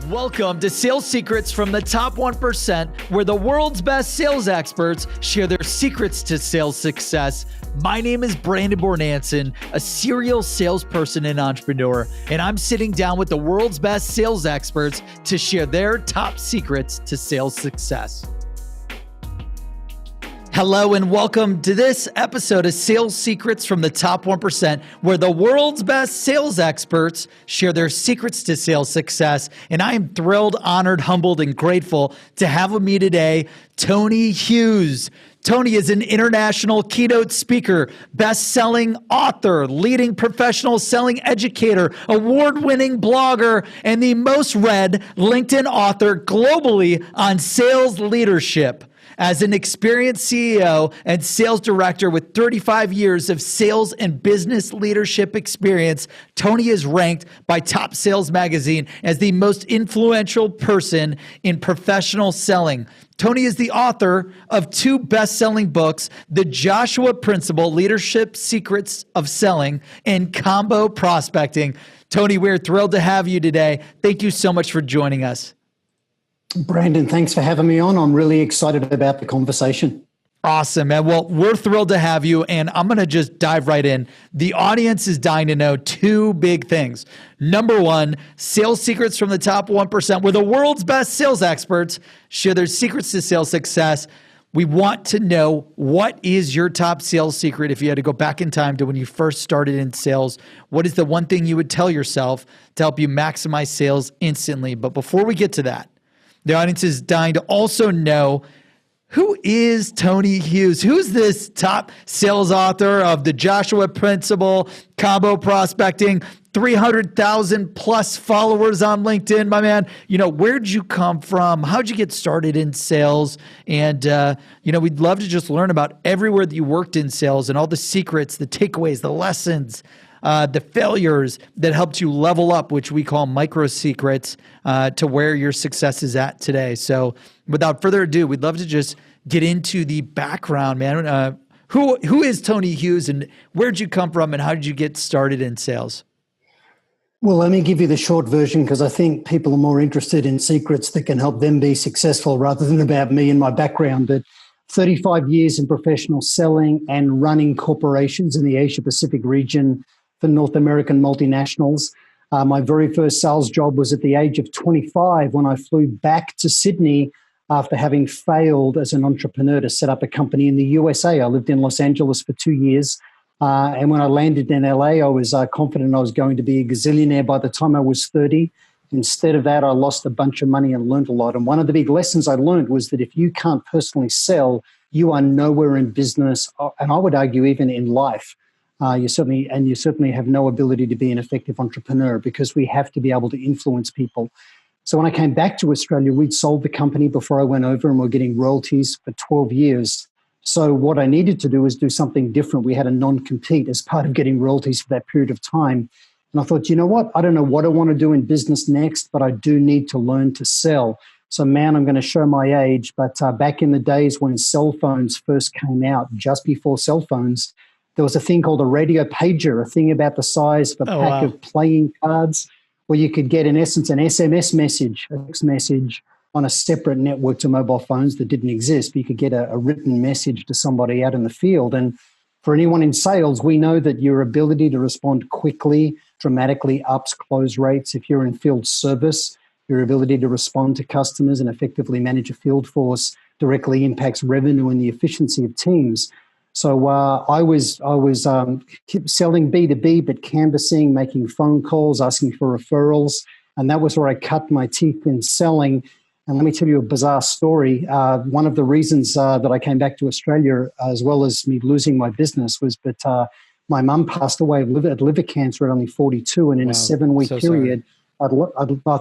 Welcome to Sales Secrets from the Top 1%, where the world's best sales experts share their secrets to sales success. My name is Brandon Bornancin, a serial salesperson and entrepreneur, and I'm sitting down with the world's best sales experts to share their top secrets to sales success. Hello and welcome to this episode of Sales Secrets from the Top 1%, where the world's best sales experts share their secrets to sales success. And I am thrilled, honored, humbled, and grateful to have with me today, Tony Hughes. Tony is an international keynote speaker, best-selling author, leading professional selling educator, award-winning blogger, and the most read LinkedIn author globally on sales leadership. As an experienced CEO and sales director with 35 years of sales and business leadership experience, Tony is ranked by Top Sales Magazine as the most influential person in professional selling. Tony is the author of 2 best-selling books, The Joshua Principle, Leadership Secrets of Selling, and Combo Prospecting. Tony, we're thrilled to have you today. Thank you so much for joining us. Brandon, thanks for having me on. I'm really excited about the conversation. Awesome, man. Well, we're thrilled to have you, and I'm going to just dive right in. The audience is dying to know 2 big things. Number 1, sales secrets from the top 1%, where the world's best sales experts share their secrets to sales success. We want to know, what is your top sales secret? If you had to go back in time to when you first started in sales, what is the one thing you would tell yourself to help you maximize sales instantly? But before we get to that, the audience is dying to also know, who is Tony Hughes? Who's this top sales author of The Joshua Principle, Combo Prospecting, 300,000 plus followers on LinkedIn, my man? Where'd you come from? How'd you get started in sales? And, we'd love to just learn about everywhere that you worked in sales and all the secrets, the takeaways, the lessons, the failures that helped you level up, which we call micro secrets, to where your success is at today. So without further ado, we'd love to just get into the background, man. Who is Tony Hughes, and where'd you come from, and how did you get started in sales? Well, let me give you the short version, because I think people are more interested in secrets that can help them be successful rather than about me and my background. But 35 years in professional selling and running corporations in the Asia Pacific region for North American multinationals. My very first sales job was at the age of 25 when I flew back to Sydney after having failed as an entrepreneur to set up a company in the USA. I lived in Los Angeles for 2 years. And when I landed in LA, I was confident I was going to be a gazillionaire by the time I was 30. Instead of that, I lost a bunch of money and learned a lot. And one of the big lessons I learned was that if you can't personally sell, you are nowhere in business, and I would argue even in life. You certainly have no ability to be an effective entrepreneur, because we have to be able to influence people. So when I came back to Australia, we'd sold the company before I went over, and we're getting royalties for 12 years. So what I needed to do was do something different. We had a non-compete as part of getting royalties for that period of time. And I thought, you know what? I don't know what I want to do in business next, but I do need to learn to sell. So, man, I'm going to show my age, but back in the days when cell phones first came out, just before cell phones, there was a thing called a radio pager, a thing about the size of a pack of playing cards, where you could get, in essence, an SMS message, a text message on a separate network to mobile phones that didn't exist. But you could get a written message to somebody out in the field. And for anyone in sales, we know that your ability to respond quickly dramatically ups close rates. If you're in field service, your ability to respond to customers and effectively manage a field force directly impacts revenue and the efficiency of teams. So I was selling B2B, but canvassing, making phone calls, asking for referrals. And that was where I cut my teeth in selling. And let me tell you a bizarre story. One of the reasons that I came back to Australia, as well as me losing my business, was that my mum passed away of liver cancer at only 42. And in a 7-week period,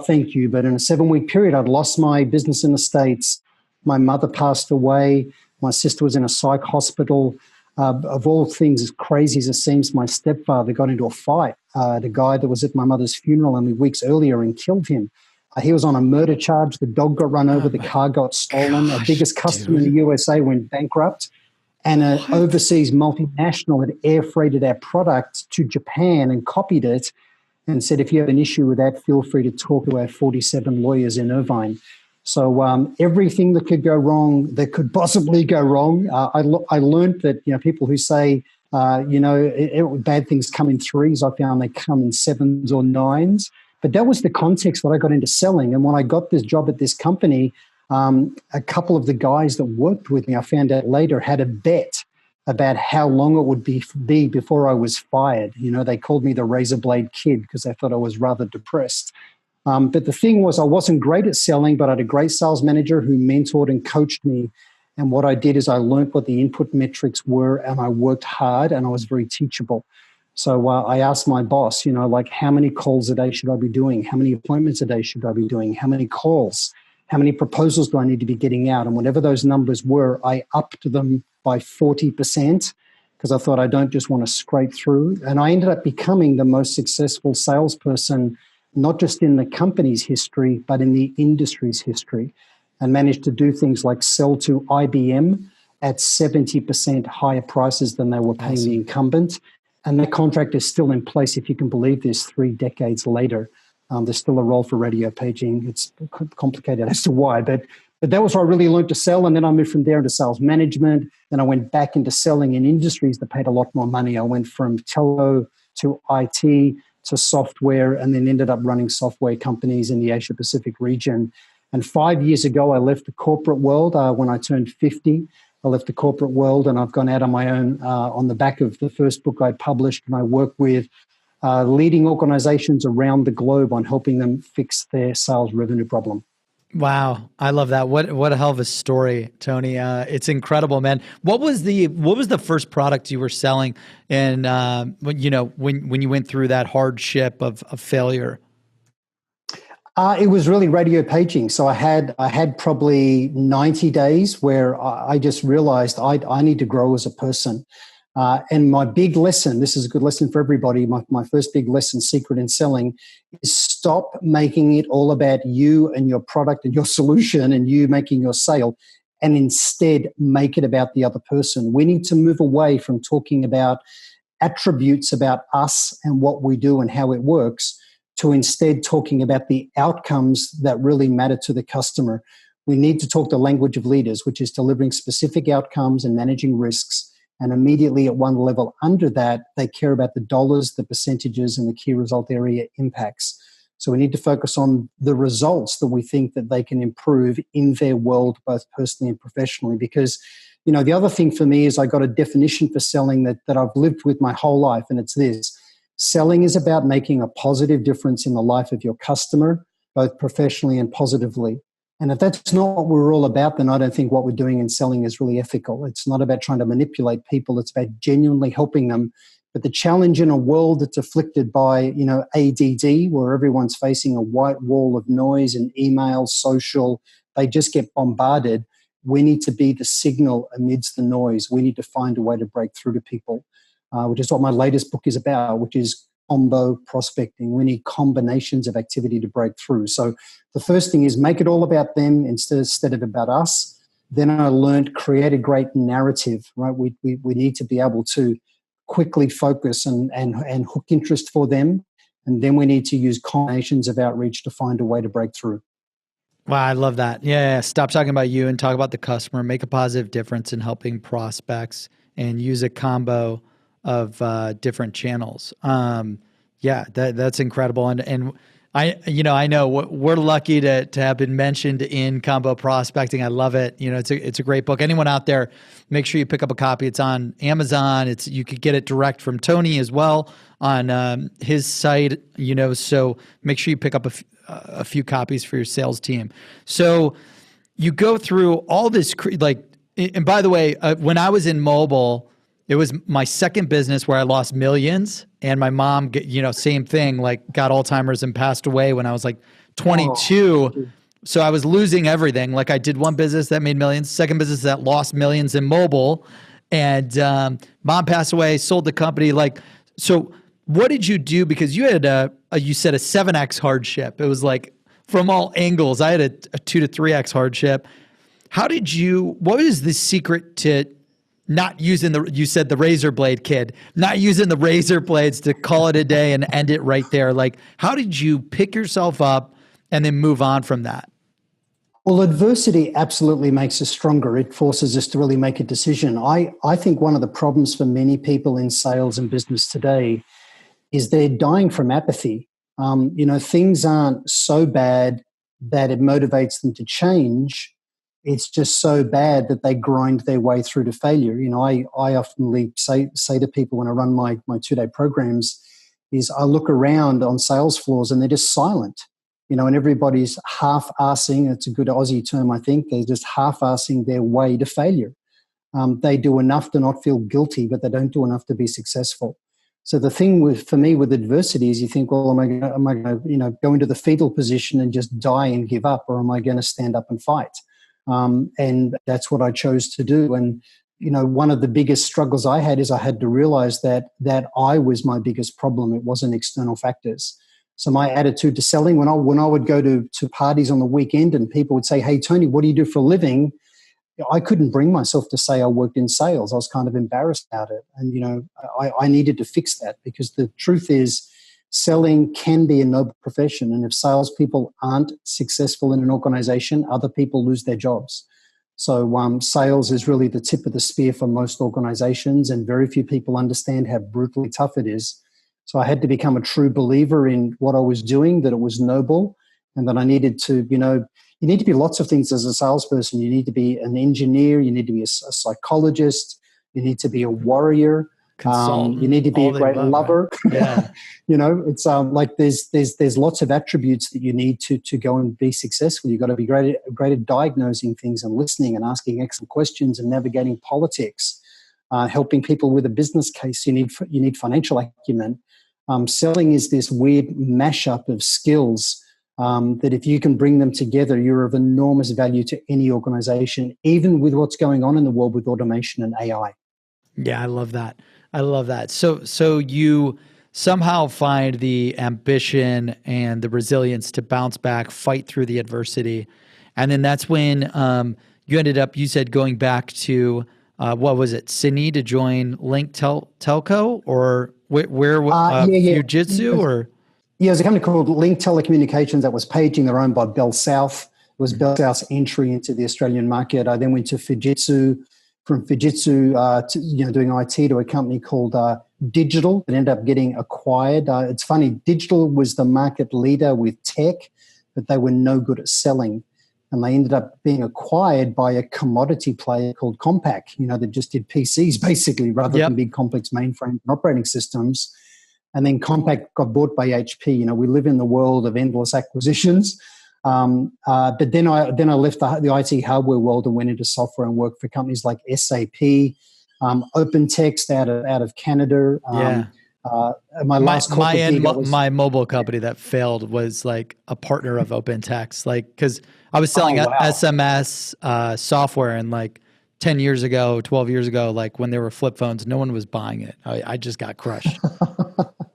thank you, but in a 7-week period, I'd lost my business in the States. My mother passed away. My sister was in a psych hospital. Of all things, as crazy as it seems, my stepfather got into a fight. The guy that was at my mother's funeral only weeks earlier and killed him. He was on a murder charge. The dog got run over. The car got stolen. Our biggest customer in the USA went bankrupt. And an overseas multinational had air freighted our product to Japan and copied it. and said, if you have an issue with that, feel free to talk to our 47 lawyers in Irvine. So everything that could go wrong, that could possibly go wrong. I learned that, people who say, bad things come in threes, I found they come in sevens or nines. But that was the context that I got into selling. And when I got this job at this company, a couple of the guys that worked with me, I found out later, had a bet about how long it would be before I was fired. They called me the razor blade kid because they thought I was rather depressed. But the thing was, I wasn't great at selling, but I had a great sales manager who mentored and coached me. And what I did is I learned what the input metrics were, and I worked hard, and I was very teachable. So I asked my boss, how many calls a day should I be doing? How many appointments a day should I be doing? How many calls? How many proposals do I need to be getting out? And whatever those numbers were, I upped them by 40% because I thought I don't just want to scrape through. And I ended up becoming the most successful salesperson, not just in the company's history, but in the industry's history, and managed to do things like sell to IBM at 70% higher prices than they were paying the incumbent. And that contract is still in place, if you can believe this, 3 decades later. There's still a role for radio paging. It's complicated as to why, but that was where I really learned to sell. And then I moved from there into sales management. Then I went back into selling in industries that paid a lot more money. I went from telco to IT to software, and then ended up running software companies in the Asia Pacific region. And 5 years ago, I left the corporate world when I turned 50. I left the corporate world, and I've gone out on my own on the back of the first book I published, and I work with leading organizations around the globe on helping them fix their sales revenue problem. Wow, I love that. What a hell of a story, Tony. It's incredible, man. What was the first product you were selling, and when you went through that hardship of failure? It was really radio paging. So I had probably 90 days where I just realized I need to grow as a person. And my big lesson, this is a good lesson for everybody, my first big lesson, secret in selling, is stop making it all about you and your product and your solution and you making your sale, and instead make it about the other person. We need to move away from talking about attributes about us and what we do and how it works, to instead talking about the outcomes that really matter to the customer. We need to talk the language of leaders, which is delivering specific outcomes and managing risks. And immediately at one level under that, they care about the dollars, the percentages, and the key result area impacts. So we need to focus on the results that we think that they can improve in their world, both personally and professionally. Because, the other thing for me is I got a definition for selling that I've lived with my whole life, and it's this. Selling is about making a positive difference in the life of your customer, both professionally and positively. And if that's not what we're all about, then I don't think what we're doing in selling is really ethical. It's not about trying to manipulate people. It's about genuinely helping them. But the challenge in a world that's afflicted by, ADD, where everyone's facing a white wall of noise and email, social, they just get bombarded. We need to be the signal amidst the noise. We need to find a way to break through to people, which is what my latest book is about, which is combo prospecting. We need combinations of activity to break through. So the first thing is make it all about them instead of about us. Then I learned create a great narrative, right? We need to be able to quickly focus and hook interest for them. And then we need to use combinations of outreach to find a way to break through. Wow, I love that. Yeah. Stop talking about you and talk about the customer, make a positive difference in helping prospects, and use a combo of different channels. That's incredible. And I know we're lucky to have been mentioned in combo prospecting. I love it. It's a great book. Anyone out there, make sure you pick up a copy. It's on Amazon. You could get it direct from Tony as well on his site, so make sure you pick up a few copies for your sales team. So you go through all this, and by the way, when I was in mobile, it was my second business where I lost millions, and my mom, same thing, got Alzheimer's and passed away when I was 22. Oh. So I was losing everything. I did one business that made millions, second business that lost millions in mobile, and mom passed away, sold the company. So what did you do? Because you had you said a 7X hardship. It was from all angles. I had a 2 to 3X hardship. What is the secret to not using you said the razor blade kid, not using the razor blades to call it a day and end it right there. Like, how did you pick yourself up and then move on from that? Well, adversity absolutely makes us stronger. It forces us to really make a decision. I think one of the problems for many people in sales and business today is they're dying from apathy. Things aren't so bad that it motivates them to change. It's just so bad that they grind their way through to failure. I often say to people when I run my 2-day programs is I look around on sales floors and they're just silent, and everybody's half-assing. It's a good Aussie term, I think. They're just half-assing their way to failure. They do enough to not feel guilty, but they don't do enough to be successful. So the thing for me with adversity is you think, well, am I going to go into the fetal position and just die and give up, or am I going to stand up and fight? And that's what I chose to do. And one of the biggest struggles I had is I had to realize that I was my biggest problem. It wasn't external factors. So my attitude to selling, when I would go to parties on the weekend and people would say, "Hey, Tony, what do you do for a living?" I couldn't bring myself to say I worked in sales. I was kind of embarrassed about it. And, I needed to fix that, because the truth is selling can be a noble profession. And if salespeople aren't successful in an organization, other people lose their jobs. So sales is really the tip of the spear for most organizations, and very few people understand how brutally tough it is. So I had to become a true believer in what I was doing, that it was noble, and that I needed to, you need to be lots of things as a salesperson. You need to be an engineer. You need to be a psychologist. You need to be a warrior. You need to be a great lover. Right? Yeah. It's like there's lots of attributes that you need to go and be successful. You've got to be great at diagnosing things and listening and asking excellent questions and navigating politics, helping people with a business case. You need financial acumen. Selling is this weird mashup of skills that if you can bring them together, you're of enormous value to any organization, even with what's going on in the world with automation and AI. Yeah, I love that. So you somehow find the ambition and the resilience to bounce back, fight through the adversity. And then that's when you ended up, you said, going back to, what was it, Sydney, to join Link Telco, or Fujitsu, or? Yeah, there's a company called Link Telecommunications that was paging. They're owned by Bell South. It was Bell South's entry into the Australian market. I then went to Fujitsu. From Fujitsu, doing IT, to a company called Digital that ended up getting acquired. It's funny, Digital was the market leader with tech, but they were no good at selling. And they ended up being acquired by a commodity player called Compaq, that just did PCs basically, rather than big complex mainframe and operating systems. And then Compaq got bought by HP. We live in the world of endless acquisitions. But then I left the IT hardware world and went into software and worked for companies like SAP, OpenText out of Canada. My last my mobile company that failed was like a partner of OpenText, because I was selling SMS software, and 10 years ago, 12 years ago, when there were flip phones, no one was buying it. I just got crushed.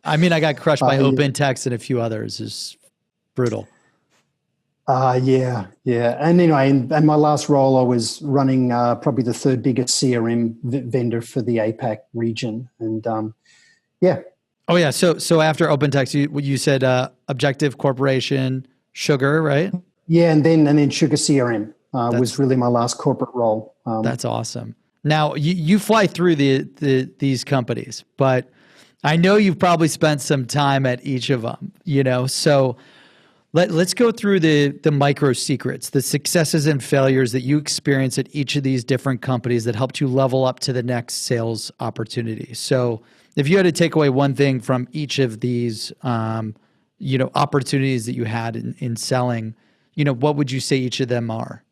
I got crushed by OpenText and a few others. It's brutal. Yeah. And anyway, in my last role, I was running probably the third biggest CRM vendor for the APAC region. And yeah. Oh, yeah. So after OpenText, you said Objective Corporation, Sugar, right? Yeah, and then Sugar CRM was really my last corporate role. That's awesome. Now, you fly through these companies, but I know you've probably spent some time at each of them, so let's go through the micro secrets, the successes and failures that you experience at each of these different companies that helped you level up to the next sales opportunity. So if you had to take away one thing from each of these, opportunities that you had in selling, what would you say each of them are?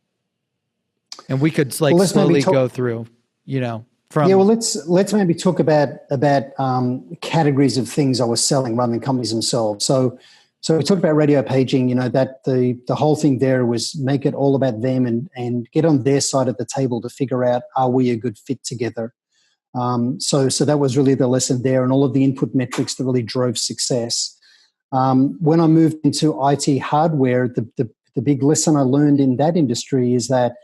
And we could slowly go through, from. Yeah, well, let's maybe talk about categories of things I was selling rather than companies themselves. So we talked about radio paging, that the whole thing there was make it all about them and get on their side of the table to figure out, are we a good fit together? So that was really the lesson there, and all of the input metrics that really drove success. When I moved into IT hardware, the big lesson I learned in that industry is that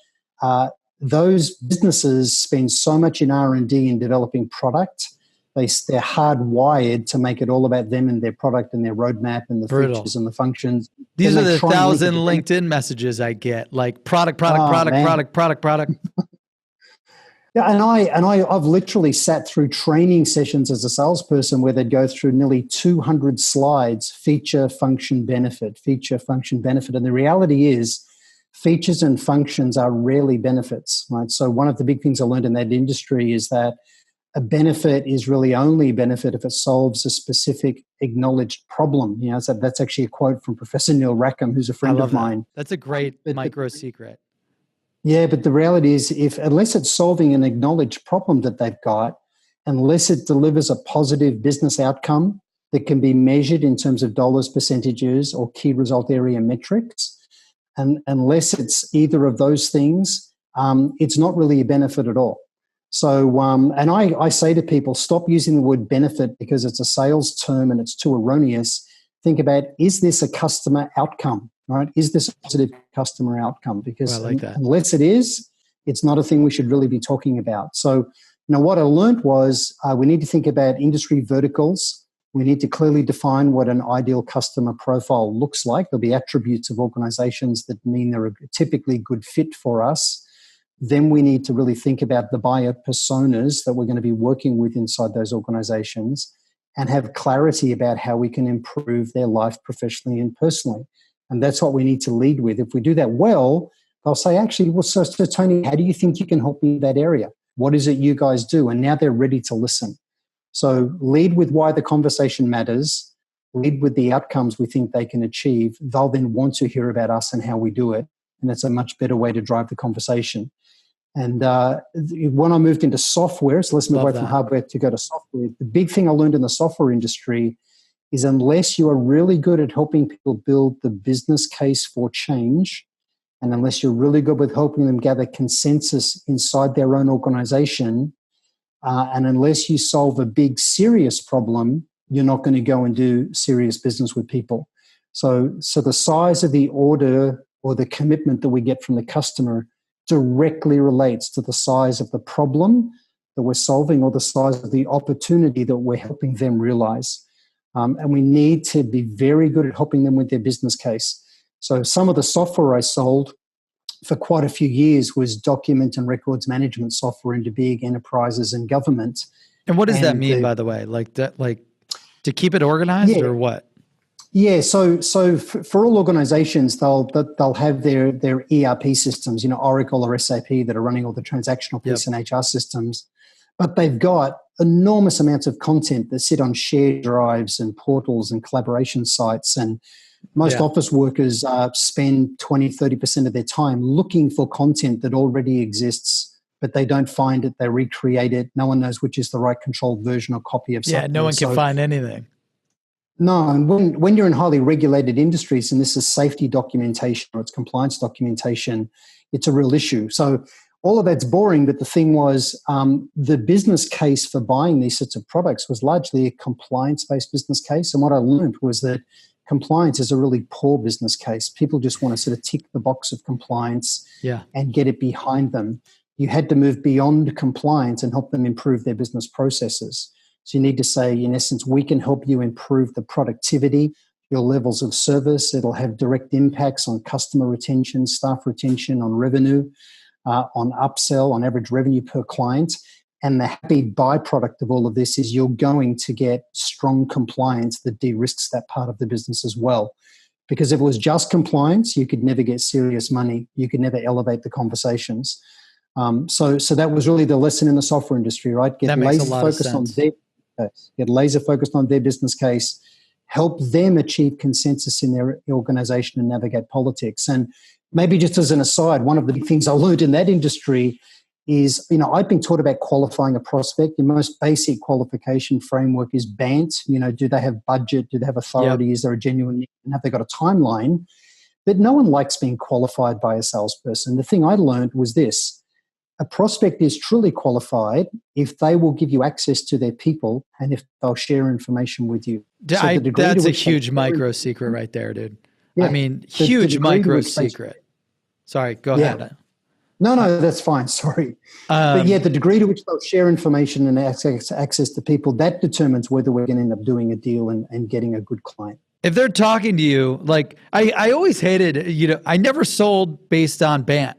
those businesses spend so much in R&D in developing product. They're hardwired to make it all about them and their product and their roadmap and the features and the functions. These are the 1,000 LinkedIn messages I get, like product. Yeah, and I've literally sat through training sessions as a salesperson where they'd go through nearly 200 slides, feature, function, benefit. And the reality is features and functions are rarely benefits, right? So one of the big things I learned in that industry is that a benefit is really only a benefit if it solves a specific acknowledged problem. You know, so that's actually a quote from Professor Neil Rackham, who's a friend of mine. That's a great micro secret. Yeah, but the reality is, unless it's solving an acknowledged problem that they've got, unless it delivers a positive business outcome that can be measured in terms of dollars, percentages, or key result area metrics, and unless it's either of those things, it's not really a benefit at all. So, and I say to people, stop using the word benefit because it's a sales term and it's too erroneous. Think about, is this a customer outcome, right? Is this a positive customer outcome? Because unless it is, it's not a thing we should really be talking about. So, what I learned was we need to think about industry verticals. We need to clearly define what an ideal customer profile looks like. There'll be attributes of organizations that mean they're a typically good fit for us. Then we need to really think about the buyer personas that we're going to be working with inside those organizations and have clarity about how we can improve their life professionally and personally. And that's what we need to lead with. If we do that well, they'll say, actually, well, so Tony, how do you think you can help me in that area? What is it you guys do? And now they're ready to listen. So lead with why the conversation matters, lead with the outcomes we think they can achieve. They'll then want to hear about us and how we do it. And that's a much better way to drive the conversation. And when I moved into software, so let's move away from hardware to go to software. The big thing I learned in the software industry is unless you are really good at helping people build the business case for change, and unless you're really good with helping them gather consensus inside their own organization, and unless you solve a big, serious problem, you're not going to go and do serious business with people. So the size of the order or the commitment that we get from the customer directly relates to the size of the problem that we're solving or the size of the opportunity that we're helping them realize. And we need to be very good at helping them with their business case. So some of the software I sold for quite a few years was document and records management software into big enterprises and government. And what does that mean, by the way? Like to keep it organized or what? Yeah, so for all organizations, they'll have their ERP systems, Oracle or SAP that are running all the transactional piece and HR systems, but they've got enormous amounts of content that sit on shared drives and portals and collaboration sites. And most office workers spend 20, 30% of their time looking for content that already exists, but they don't find it, they recreate it. No one knows which is the right controlled version or copy of something. Yeah, no one can find anything. No, and when you're in highly regulated industries, and this is safety documentation or it's compliance documentation, it's a real issue. So all of that's boring, but the thing was the business case for buying these sorts of products was largely a compliance-based business case. And what I learned was that compliance is a really poor business case. People just want to sort of tick the box of compliance and get it behind them. You had to move beyond compliance and help them improve their business processes. So you need to say, in essence, we can help you improve the productivity, your levels of service. It'll have direct impacts on customer retention, staff retention, on revenue, on upsell, on average revenue per client. And the happy byproduct of all of this is you're going to get strong compliance that de-risks that part of the business as well. Because if it was just compliance, you could never get serious money. You could never elevate the conversations. So that was really the lesson in the software industry, right? Get laser focused on their get laser focused on their business case, help them achieve consensus in their organization and navigate politics. And maybe just as an aside, one of the big things I learned in that industry is, I've been taught about qualifying a prospect. The most basic qualification framework is BANT. Do they have budget? Do they have authority? Is there a genuine need? And have they got a timeline? But no one likes being qualified by a salesperson. The thing I learned was this. A prospect is truly qualified if they will give you access to their people and if they'll share information with you. That's a huge micro secret right there, dude. Yeah, I mean, huge micro secret. Sorry, go ahead. No, that's fine. Sorry. But yeah, the degree to which they'll share information and access to people, that determines whether we're going to end up doing a deal and getting a good client. If they're talking to you, like I always hated, I never sold based on BANT.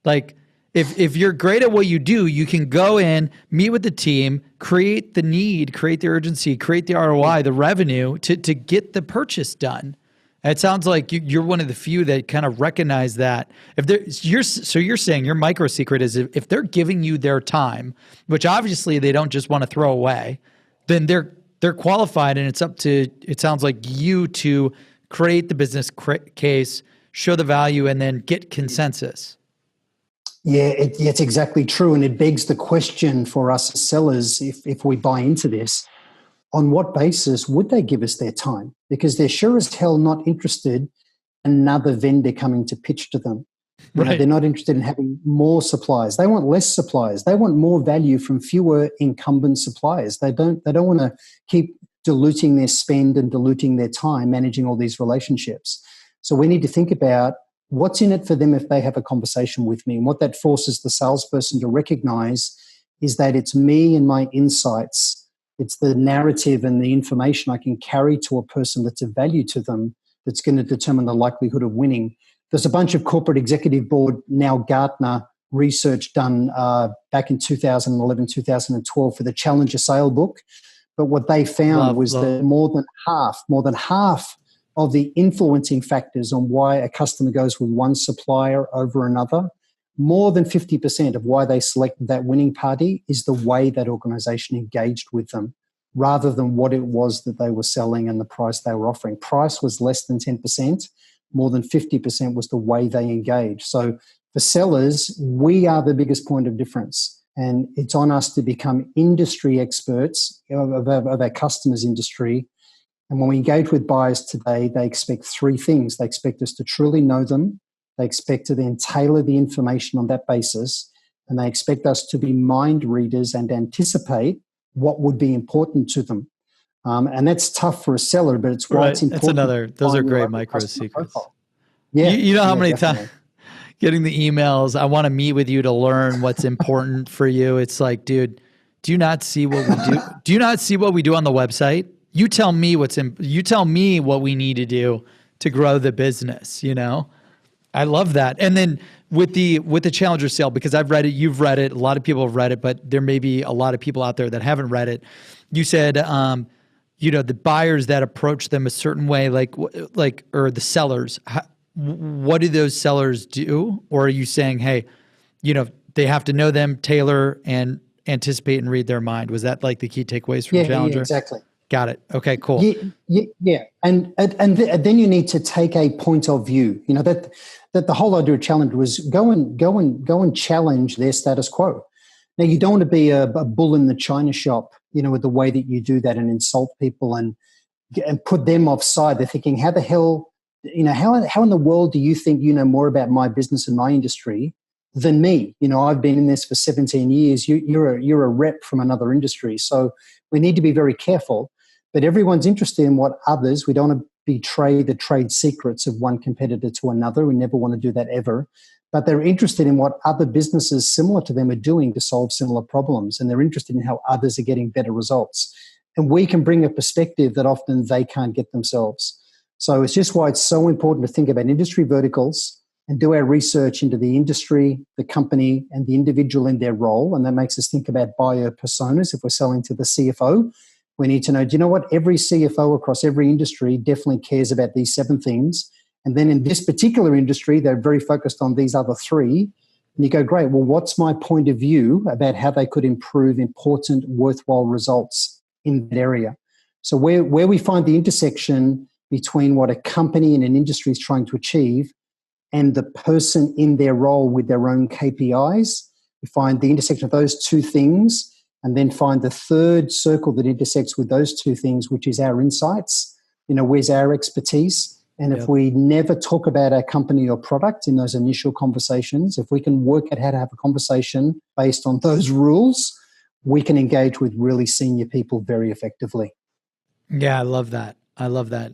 Like if you're great at what you do, you can go in, meet with the team, create the need, create the urgency, create the ROI, the revenue to get the purchase done. It sounds like you're one of the few that kind of recognize that. You're saying your micro secret is if they're giving you their time, which obviously they don't just want to throw away, then they're qualified, and it's up to, it sounds like, you to create the business case, show the value, and then get consensus. Yeah, it's exactly true, and it begs the question for us as sellers: if we buy into this, on what basis would they give us their time? Because they're sure as hell not interested in another vendor coming to pitch to them. Right. They're not interested in having more suppliers. They want less suppliers. They want more value from fewer incumbent suppliers. They don't want to keep diluting their spend and diluting their time managing all these relationships. So we need to think about what's in it for them if they have a conversation with me. And what that forces the salesperson to recognize is that it's me and my insights. It's the narrative and the information I can carry to a person that's of value to them that's going to determine the likelihood of winning. There's a bunch of corporate executive board, now Gartner, research done back in 2011, 2012 for the Challenger Sale book. But what they found was that more than half of the influencing factors on why a customer goes with one supplier over another, more than 50% of why they selected that winning party is the way that organization engaged with them, rather than what it was that they were selling and the price they were offering. Price was less than 10%. More than 50% was the way they engaged. So for sellers, we are the biggest point of difference. And it's on us to become industry experts of our customers' industry. And when we engage with buyers today, they expect three things. They expect us to truly know them. They expect to then tailor the information on that basis. And they expect us to be mind readers and anticipate what would be important to them. And that's tough for a seller, but it's why it's important. Those are great micro secrets. Yeah. You know how many times getting the emails, I want to meet with you to learn what's important for you. It's like, dude, do you not see what we do? Do you not see what we do on the website? You tell me you tell me what we need to do to grow the business, I love that. And then with the Challenger sale, because I've read it, you've read it, a lot of people have read it, but there may be a lot of people out there that haven't read it. You said, the buyers that approach them a certain way, or the sellers, what do those sellers do? Or are you saying, hey, they have to know them, tailor, and anticipate and read their mind? Was that like the key takeaways from Challenger? Yeah, exactly. Got it. Okay, cool. Yeah. And then you need to take a point of view. That the whole idea of Challenger was go and challenge their status quo. Now, you don't want to be a bull in the china shop, with the way that you do that and insult people and put them offside. They're thinking, how the hell, how in the world do you think you know more about my business and my industry than me? I've been in this for 17 years. You're a rep from another industry. So we need to be very careful. But everyone's interested in what others, we don't want to betray the trade secrets of one competitor to another. We never want to do that ever. But they're interested in what other businesses similar to them are doing to solve similar problems. And they're interested in how others are getting better results. And we can bring a perspective that often they can't get themselves. So it's just why it's so important to think about industry verticals and do our research into the industry, the company, and the individual in their role. And that makes us think about buyer personas. If we're selling to the CFO, we need to know, do you know what? Every CFO across every industry definitely cares about these 7 things. And then in this particular industry, they're very focused on these other 3. And you go, great, well, what's my point of view about how they could improve important, worthwhile results in that area? So where we find the intersection between what a company and an industry is trying to achieve and the person in their role with their own KPIs, we find the intersection of those 2 things, and then find the third circle that intersects with those 2 things, which is our insights. Where's our expertise? And if we never talk about our company or product in those initial conversations, if we can work out how to have a conversation based on those rules, we can engage with really senior people very effectively. Yeah, I love that.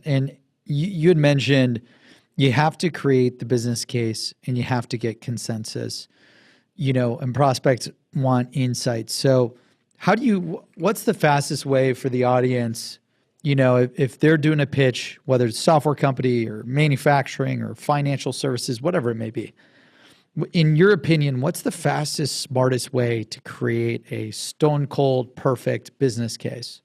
And you had mentioned, You have to create the business case and you have to get consensus, and prospects want insights. So what's the fastest way for the audience, if they're doing a pitch, whether it's software company or manufacturing or financial services, whatever it may be, in your opinion, what's the fastest, smartest way to create a stone cold, perfect business case?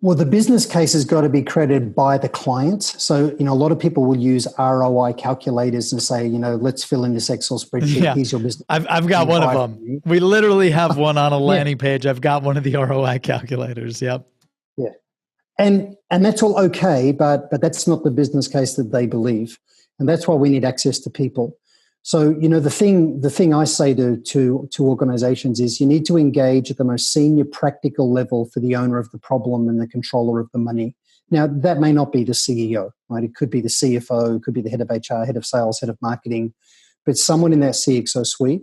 Well, the business case has got to be created by the client. So, a lot of people will use ROI calculators and say, let's fill in this Excel spreadsheet. Yeah. Here's your business. I've got one of them. We literally have one on a landing page. I've got one of the ROI calculators. Yep. Yeah. And that's all okay, but that's not the business case that they believe. And that's why we need access to people. So, the thing I say to organizations is you need to engage at the most senior practical level for the owner of the problem and the controller of the money. Now, that may not be the CEO, right? It could be the CFO, it could be the head of HR, head of sales, head of marketing, but someone in that CXO suite.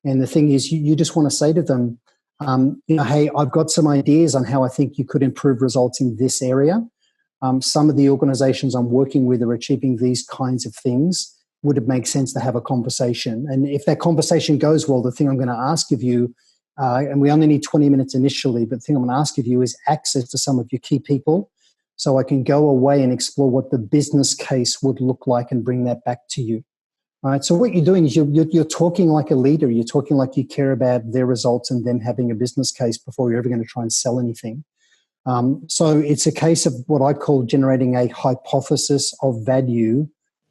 And the thing is, you just want to say to them, hey, I've got some ideas on how I think you could improve results in this area. Some of the organizations I'm working with are achieving these kinds of things. Would it make sense to have a conversation? And if that conversation goes well, the thing I'm going to ask of you, and we only need 20 minutes initially, but the thing I'm going to ask of you is access to some of your key people so I can go away and explore what the business case would look like and bring that back to you. All right. So what you're doing is you're talking like a leader. You're talking like you care about their results and them having a business case before you're ever going to try and sell anything. So it's a case of what I call generating a hypothesis of value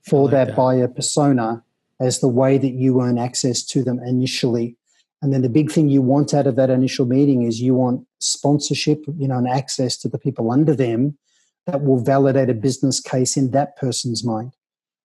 for that buyer persona as the way that you earn access to them initially. And then the big thing you want out of that initial meeting is you want sponsorship, and access to the people under them that will validate a business case in that person's mind.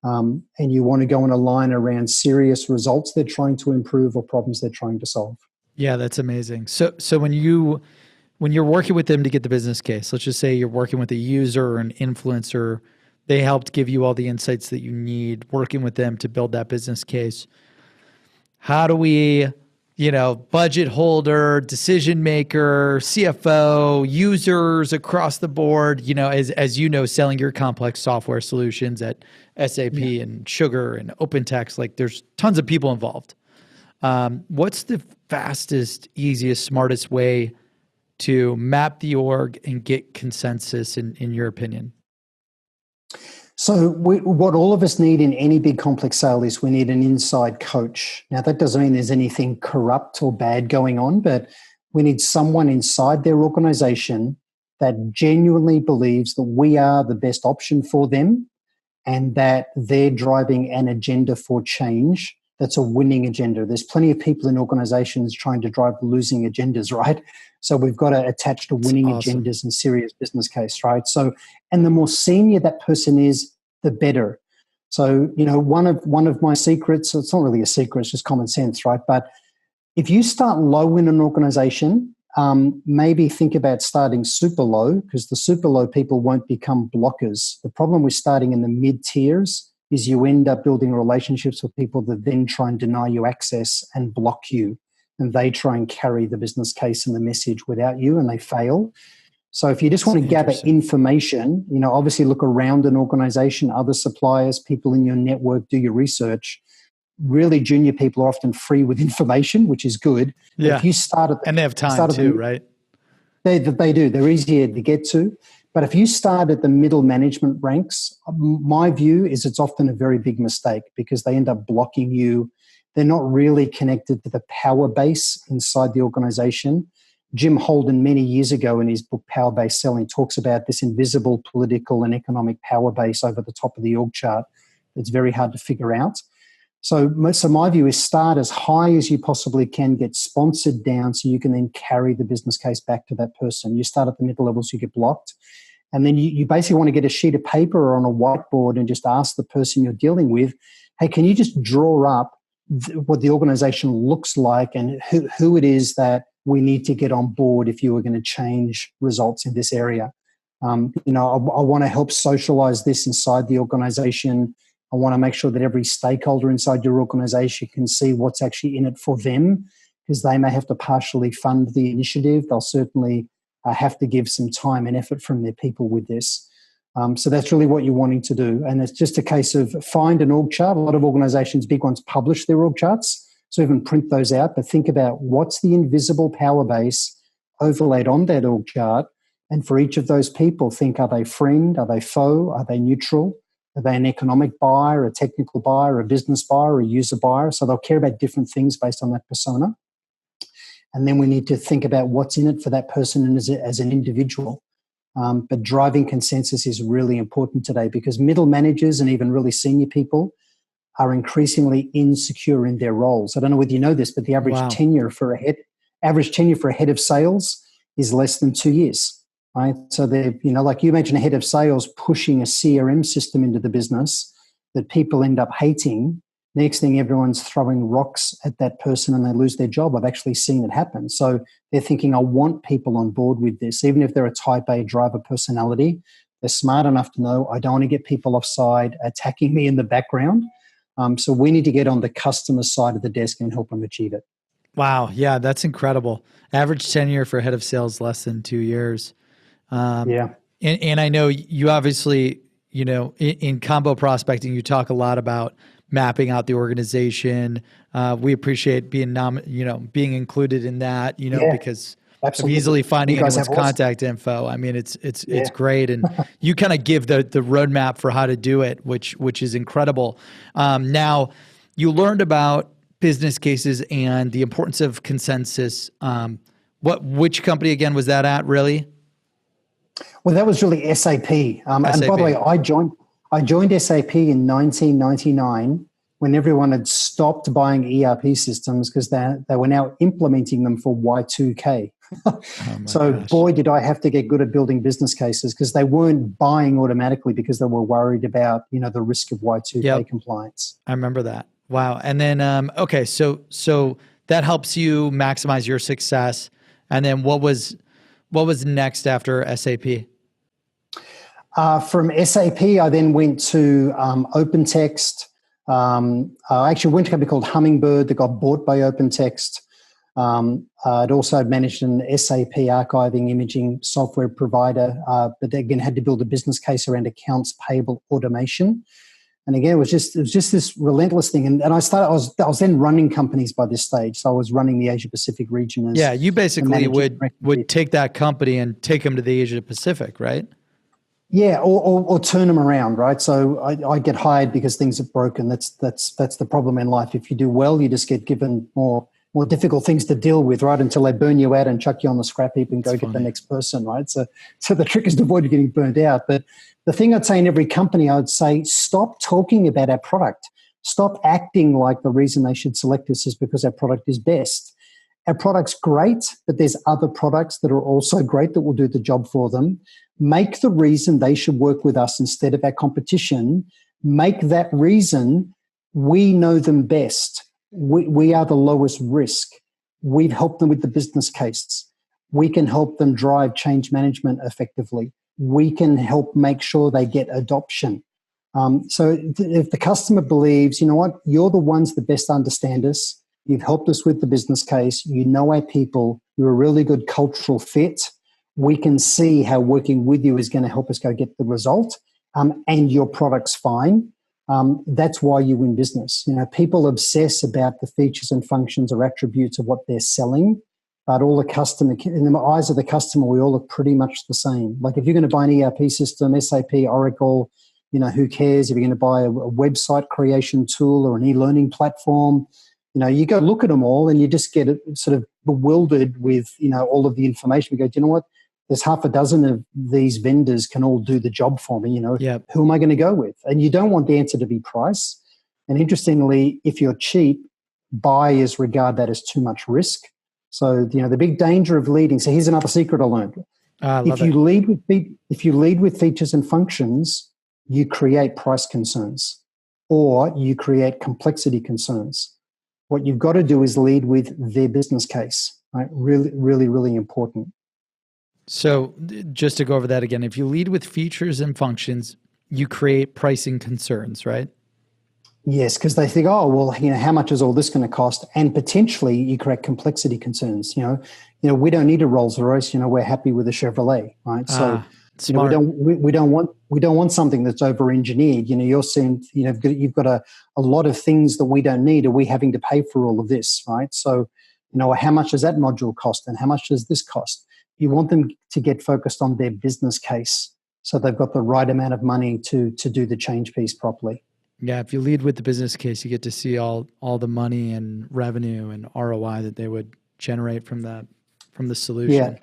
And you want to go on a line around serious results they're trying to improve or problems they're trying to solve. Yeah, that's amazing. So when you're working with them to get the business case, let's just say you're working with a user or an influencer, they helped give you all the insights that you need, working with them to build that business case. How do we, budget holder, decision maker, CFO, users across the board, as selling your complex software solutions at SAP and Sugar and OpenText, like there's tons of people involved. What's the fastest, easiest, smartest way to map the org and get consensus in your opinion? So what all of us need in any big complex sale is we need an inside coach. Now, that doesn't mean there's anything corrupt or bad going on, but we need someone inside their organization that genuinely believes that we are the best option for them and that they're driving an agenda for change that's a winning agenda. There's plenty of people in organizations trying to drive losing agendas, right? So we've got to attach to winning agendas and serious business case, right? So, and the more senior that person is, the better. So, one of my secrets, it's not really a secret, it's just common sense, right? But if you start low in an organization, maybe think about starting super low, because the super low people won't become blockers. The problem with starting in the mid tiers is you end up building relationships with people that then try and deny you access and block you. And they try and carry the business case and the message without you, and they fail. So if you just want to gather information, obviously look around an organization, other suppliers, people in your network, do your research. Really junior people are often free with information, which is good. Yeah. If you start at and they have time too, right? They do. They're easier to get to. But if you start at the middle management ranks, my view is it's often a very big mistake because they end up blocking you. They're not really connected to the power base inside the organization. Jim Holden, many years ago in his book, Power-Based Selling, talks about this invisible political and economic power base over the top of the org chart. It's very hard to figure out. So my view is start as high as you possibly can, get sponsored down so you can then carry the business case back to that person. You start at the middle level so you get blocked. And then you basically want to get a sheet of paper or on a whiteboard and just ask the person you're dealing with, hey, can you just draw up what the organization looks like and who it is that we need to get on board if you are going to change results in this area? I want to help socialize this inside the organization. I want to make sure that every stakeholder inside your organization can see what's actually in it for them, because they may have to partially fund the initiative. They'll certainly have to give some time and effort from their people with this. So that's really what you're wanting to do. And it's just a case of find an org chart. A lot of organizations, big ones, publish their org charts. So even print those out, but think about what's the invisible power base overlaid on that org chart. And for each of those people, think, are they friend? Are they foe? Are they neutral? Are they an economic buyer, a technical buyer, a business buyer, a user buyer? So they'll care about different things based on that persona. And then we need to think about what's in it for that person as an individual. But driving consensus is really important today because middle managers and even really senior people are increasingly insecure in their roles. I don't know whether you know this, but the average tenure for a head of sales is less than 2 years. Right? So like you imagine a head of sales pushing a CRM system into the business that people end up hating. Next thing, everyone's throwing rocks at that person and they lose their job. I've actually seen it happen. So they're thinking, I want people on board with this. Even if they're a type A driver personality, they're smart enough to know I don't want to get people offside attacking me in the background. So we need to get on the customer side of the desk and help them achieve it. Wow. Yeah, that's incredible. Average tenure for head of sales, less than 2 years. And I know you obviously, in combo prospecting, you talk a lot about mapping out the organization. We appreciate being being included in that, because absolutely. of easily finding anyone's contact info. I mean, it's great. And you kind of give the roadmap for how to do it, which is incredible. Now you learned about business cases and the importance of consensus. Which company again was that at, really? Well, that was really SAP. And by the way, I joined SAP in 1999 when everyone had stopped buying ERP systems because they were now implementing them for Y2K. Boy, did I have to get good at building business cases because they weren't buying automatically because they were worried about, the risk of Y2K compliance. I remember that. Wow. And then, so that helps you maximize your success. And then what was next after SAP? From SAP, I then went to OpenText. I actually went to a company called Hummingbird that got bought by OpenText. I'd also managed an SAP archiving imaging software provider, but again had to build a business case around accounts payable automation. And again, it was just this relentless thing. And I was then running companies by this stage. So I was running the Asia Pacific region. You basically would take that company and take them to the Asia Pacific, right? Yeah, or turn them around, right? So I get hired because things are broken. That's the problem in life. If you do well, you just get given more difficult things to deal with, right? Until they burn you out and chuck you on the scrap heap and go get the next person, right? So the trick is to avoid getting burnt out. But the thing I'd say in every company, I would say, stop talking about our product. Stop acting like the reason they should select us is because our product is best. Our product's great, but there's other products that are also great that will do the job for them. Make the reason they should work with us instead of our competition. Make that reason we know them best. We are the lowest risk. We've helped them with the business case. We can help them drive change management effectively. We can help make sure they get adoption. So if the customer believes, you know what, you're the ones that best understand us, you've helped us with the business case, you know our people, you're a really good cultural fit, we can see how working with you is going to help us go get the result, and your product's fine. That's why you win business. People obsess about the features and functions or attributes of what they're selling, but all the customer, in the eyes of the customer, we all look pretty much the same. Like if you're going to buy an ERP system, SAP, Oracle, who cares? If you're going to buy a website creation tool or an e-learning platform, you go look at them all and you just get sort of bewildered with, all of the information. We go, do you know what? There's half a dozen of these vendors can all do the job for me. Yep. Who am I going to go with? And you don't want the answer to be price. And interestingly, if you're cheap, buyers regard that as too much risk. So, the big danger of leading. So here's another secret I learned. If you lead with features and functions, you create price concerns or you create complexity concerns. What you've got to do is lead with their business case, right? Really, really, really important. So just to go over that again, if you lead with features and functions, you create pricing concerns, right? Yes, because they think, oh, well, how much is all this going to cost? And potentially you create complexity concerns. We don't need a Rolls Royce. We're happy with a Chevrolet, right? So Smart. We don't want something that's over engineered. You're seeing, you've got a lot of things that we don't need. Are we having to pay for all of this, right? So, how much does that module cost and how much does this cost? You want them to get focused on their business case so they've got the right amount of money to do the change piece properly. Yeah, if you lead with the business case, you get to see all the money and revenue and ROI that they would generate from the solution. Yeah,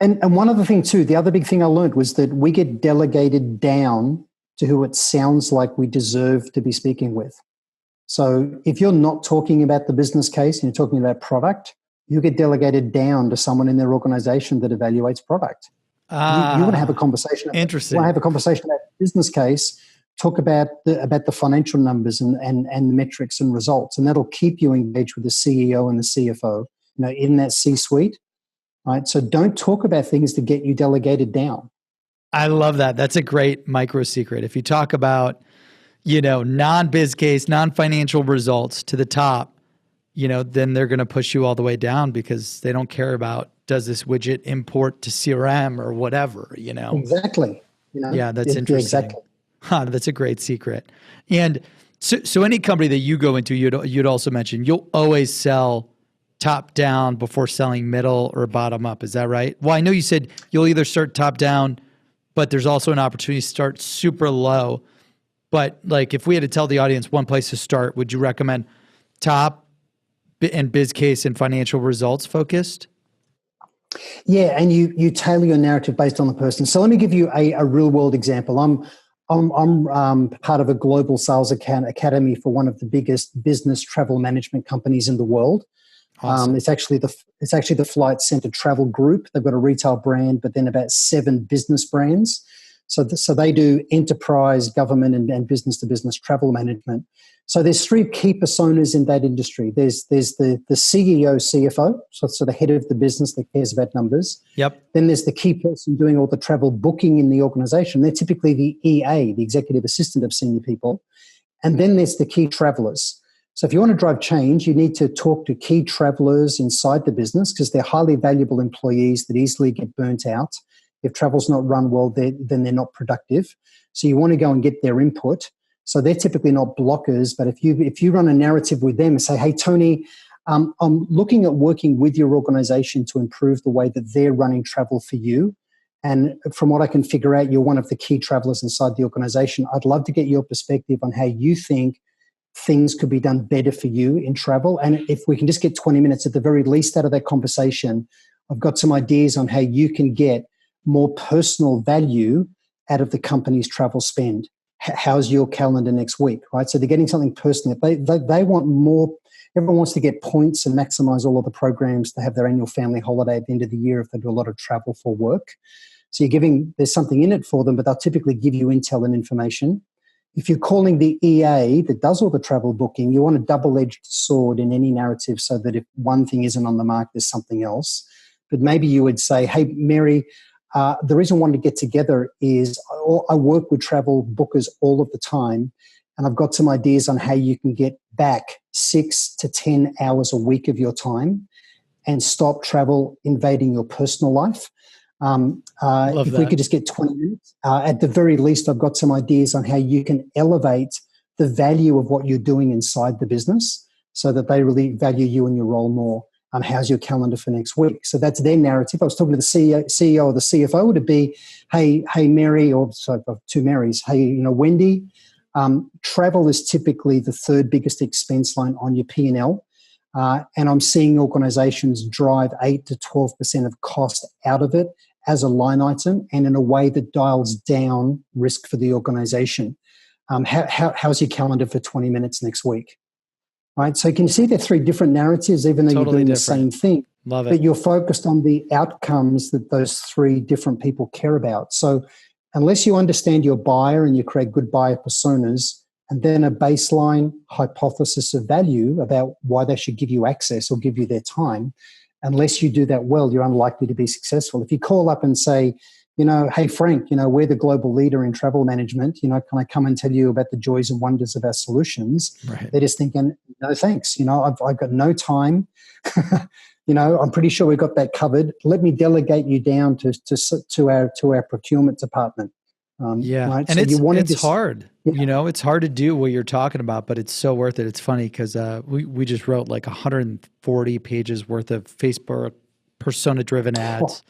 and one other thing too, the other big thing I learned was that we get delegated down to who it sounds like we deserve to be speaking with. So if you're not talking about the business case and you're talking about product, you get delegated down to someone in their organization that evaluates product. You want to have a conversation. Interesting. You want to have a conversation about business case. Talk about the financial numbers and the metrics and results, and that'll keep you engaged with the CEO and the CFO. In that C-suite, right? So don't talk about things to get you delegated down. I love that. That's a great micro secret. If you talk about, non-biz case, non-financial results to the top, then they're going to push you all the way down because they don't care about, does this widget import to CRM or whatever, Exactly. Yeah, that's interesting. Exactly. That's a great secret. And so any company that you go into, you'd also mention, you'll always sell top down before selling middle or bottom up. Is that right? Well, I know you said you'll either start top down, but there's also an opportunity to start super low. But like if we had to tell the audience one place to start, would you recommend top and biz case and financial results focused? Yeah, and you tailor your narrative based on the person. So let me give you a real world example. I'm part of a global sales academy for one of the biggest business travel management companies in the world. Awesome. It's actually the Flight Centre Travel Group. They've got a retail brand, but then about 7 business brands. So they do enterprise, government, and business-to-business travel management. So there's 3 key personas in that industry. There's the CEO, CFO, so the head of the business that cares about numbers. Yep. Then there's the key person doing all the travel booking in the organization. They're typically the EA, the executive assistant of senior people. And then there's the key travelers. So if you want to drive change, you need to talk to key travelers inside the business because they're highly valuable employees that easily get burnt out. If travel's not run well, then they're not productive. So you want to go and get their input. So they're typically not blockers, but if you run a narrative with them and say, hey, Tony, I'm looking at working with your organization to improve the way that they're running travel for you. And from what I can figure out, you're one of the key travelers inside the organization. I'd love to get your perspective on how you think things could be done better for you in travel. And if we can just get 20 minutes at the very least out of that conversation, I've got some ideas on how you can get more personal value out of the company's travel spend. How's your calendar next week, right? So they're getting something personal. They want more. Everyone wants to get points and maximize all of the programs to have their annual family holiday at the end of the year if they do a lot of travel for work. So there's something in it for them, but they'll typically give you intel and information. If you're calling the EA that does all the travel booking, you want a double-edged sword in any narrative so that if one thing isn't on the mark, there's something else. But maybe you would say, hey, Mary, the reason I wanted to get together is I work with travel bookers all of the time, and I've got some ideas on how you can get back 6 to 10 hours a week of your time and stop travel invading your personal life. If we could just get 20 minutes, at the very least, I've got some ideas on how you can elevate the value of what you're doing inside the business so that they really value you and your role more. How's your calendar for next week? So that's their narrative. I was talking to the CEO or the CFO to be, hey, Mary, or sorry, 2 Marys. Hey, Wendy, travel is typically the 3rd biggest expense line on your P&L. And I'm seeing organizations drive 8 to 12% of cost out of it as a line item and in a way that dials down risk for the organization. How's your calendar for 20 minutes next week? Right, so you can see they're 3 different narratives, even though Totally you're doing different. the same thing. Love it. But you're focused on the outcomes that those 3 different people care about. So unless you understand your buyer and you create good buyer personas, and then a baseline hypothesis of value about why they should give you access or give you their time, unless you do that well, you're unlikely to be successful. If you call up and say, hey, Frank, we're the global leader in travel management. Can I come and tell you about the joys and wonders of our solutions? Right. They're just thinking, no, thanks. I've got no time I'm pretty sure we got that covered. Let me delegate you down to our procurement department. Right? And So you want it's to hard. It's hard to do what you're talking about, but it's so worth it. It's funny because we just wrote like 140 pages worth of Facebook persona-driven ads,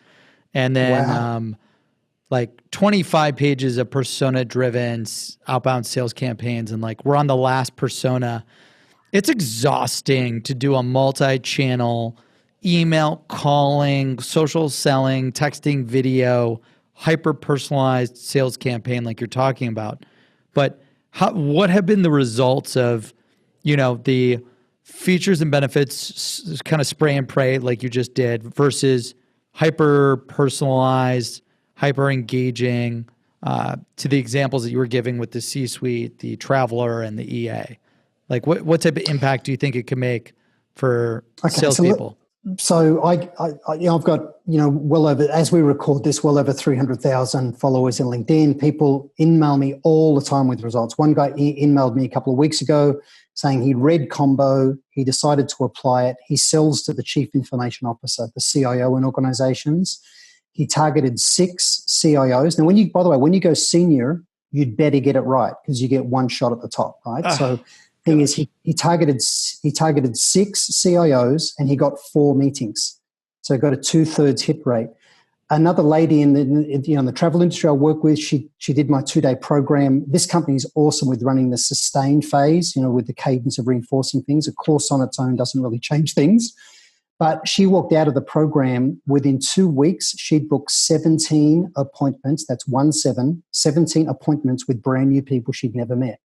and then like 25 pages of persona-driven outbound sales campaigns, and like we're on the last persona. It's exhausting to do a multi-channel email, calling, social selling, texting, video, hyper-personalized sales campaign like you're talking about. But what have been the results of, the features and benefits kind of spray and pray like you just did versus hyper-personalized, hyper-engaging, to the examples that you were giving with the C-suite, the traveler, and the EA? Like what type of impact do you think it can make for salespeople? So I've got, well over, as we record this, well over 300,000 followers in LinkedIn. People email me all the time with results. One guy emailed me a couple of weeks ago saying he read Combo, he decided to apply it. He sells to the chief information officer, the CIO in organizations. He targeted 6 CIOs. Now, when you go senior, you'd better get it right because you get one shot at the top, right? So thing is, he targeted 6 CIOs and he got 4 meetings, so he got a 2/3 hit rate. Another lady in the travel industry I work with, she did my 2-day program. This company is awesome with running the sustain phase, with the cadence of reinforcing things. A course on its own doesn't really change things, but she walked out of the program within 2 weeks. She'd booked 17 appointments. That's 17 appointments with brand new people she'd never met.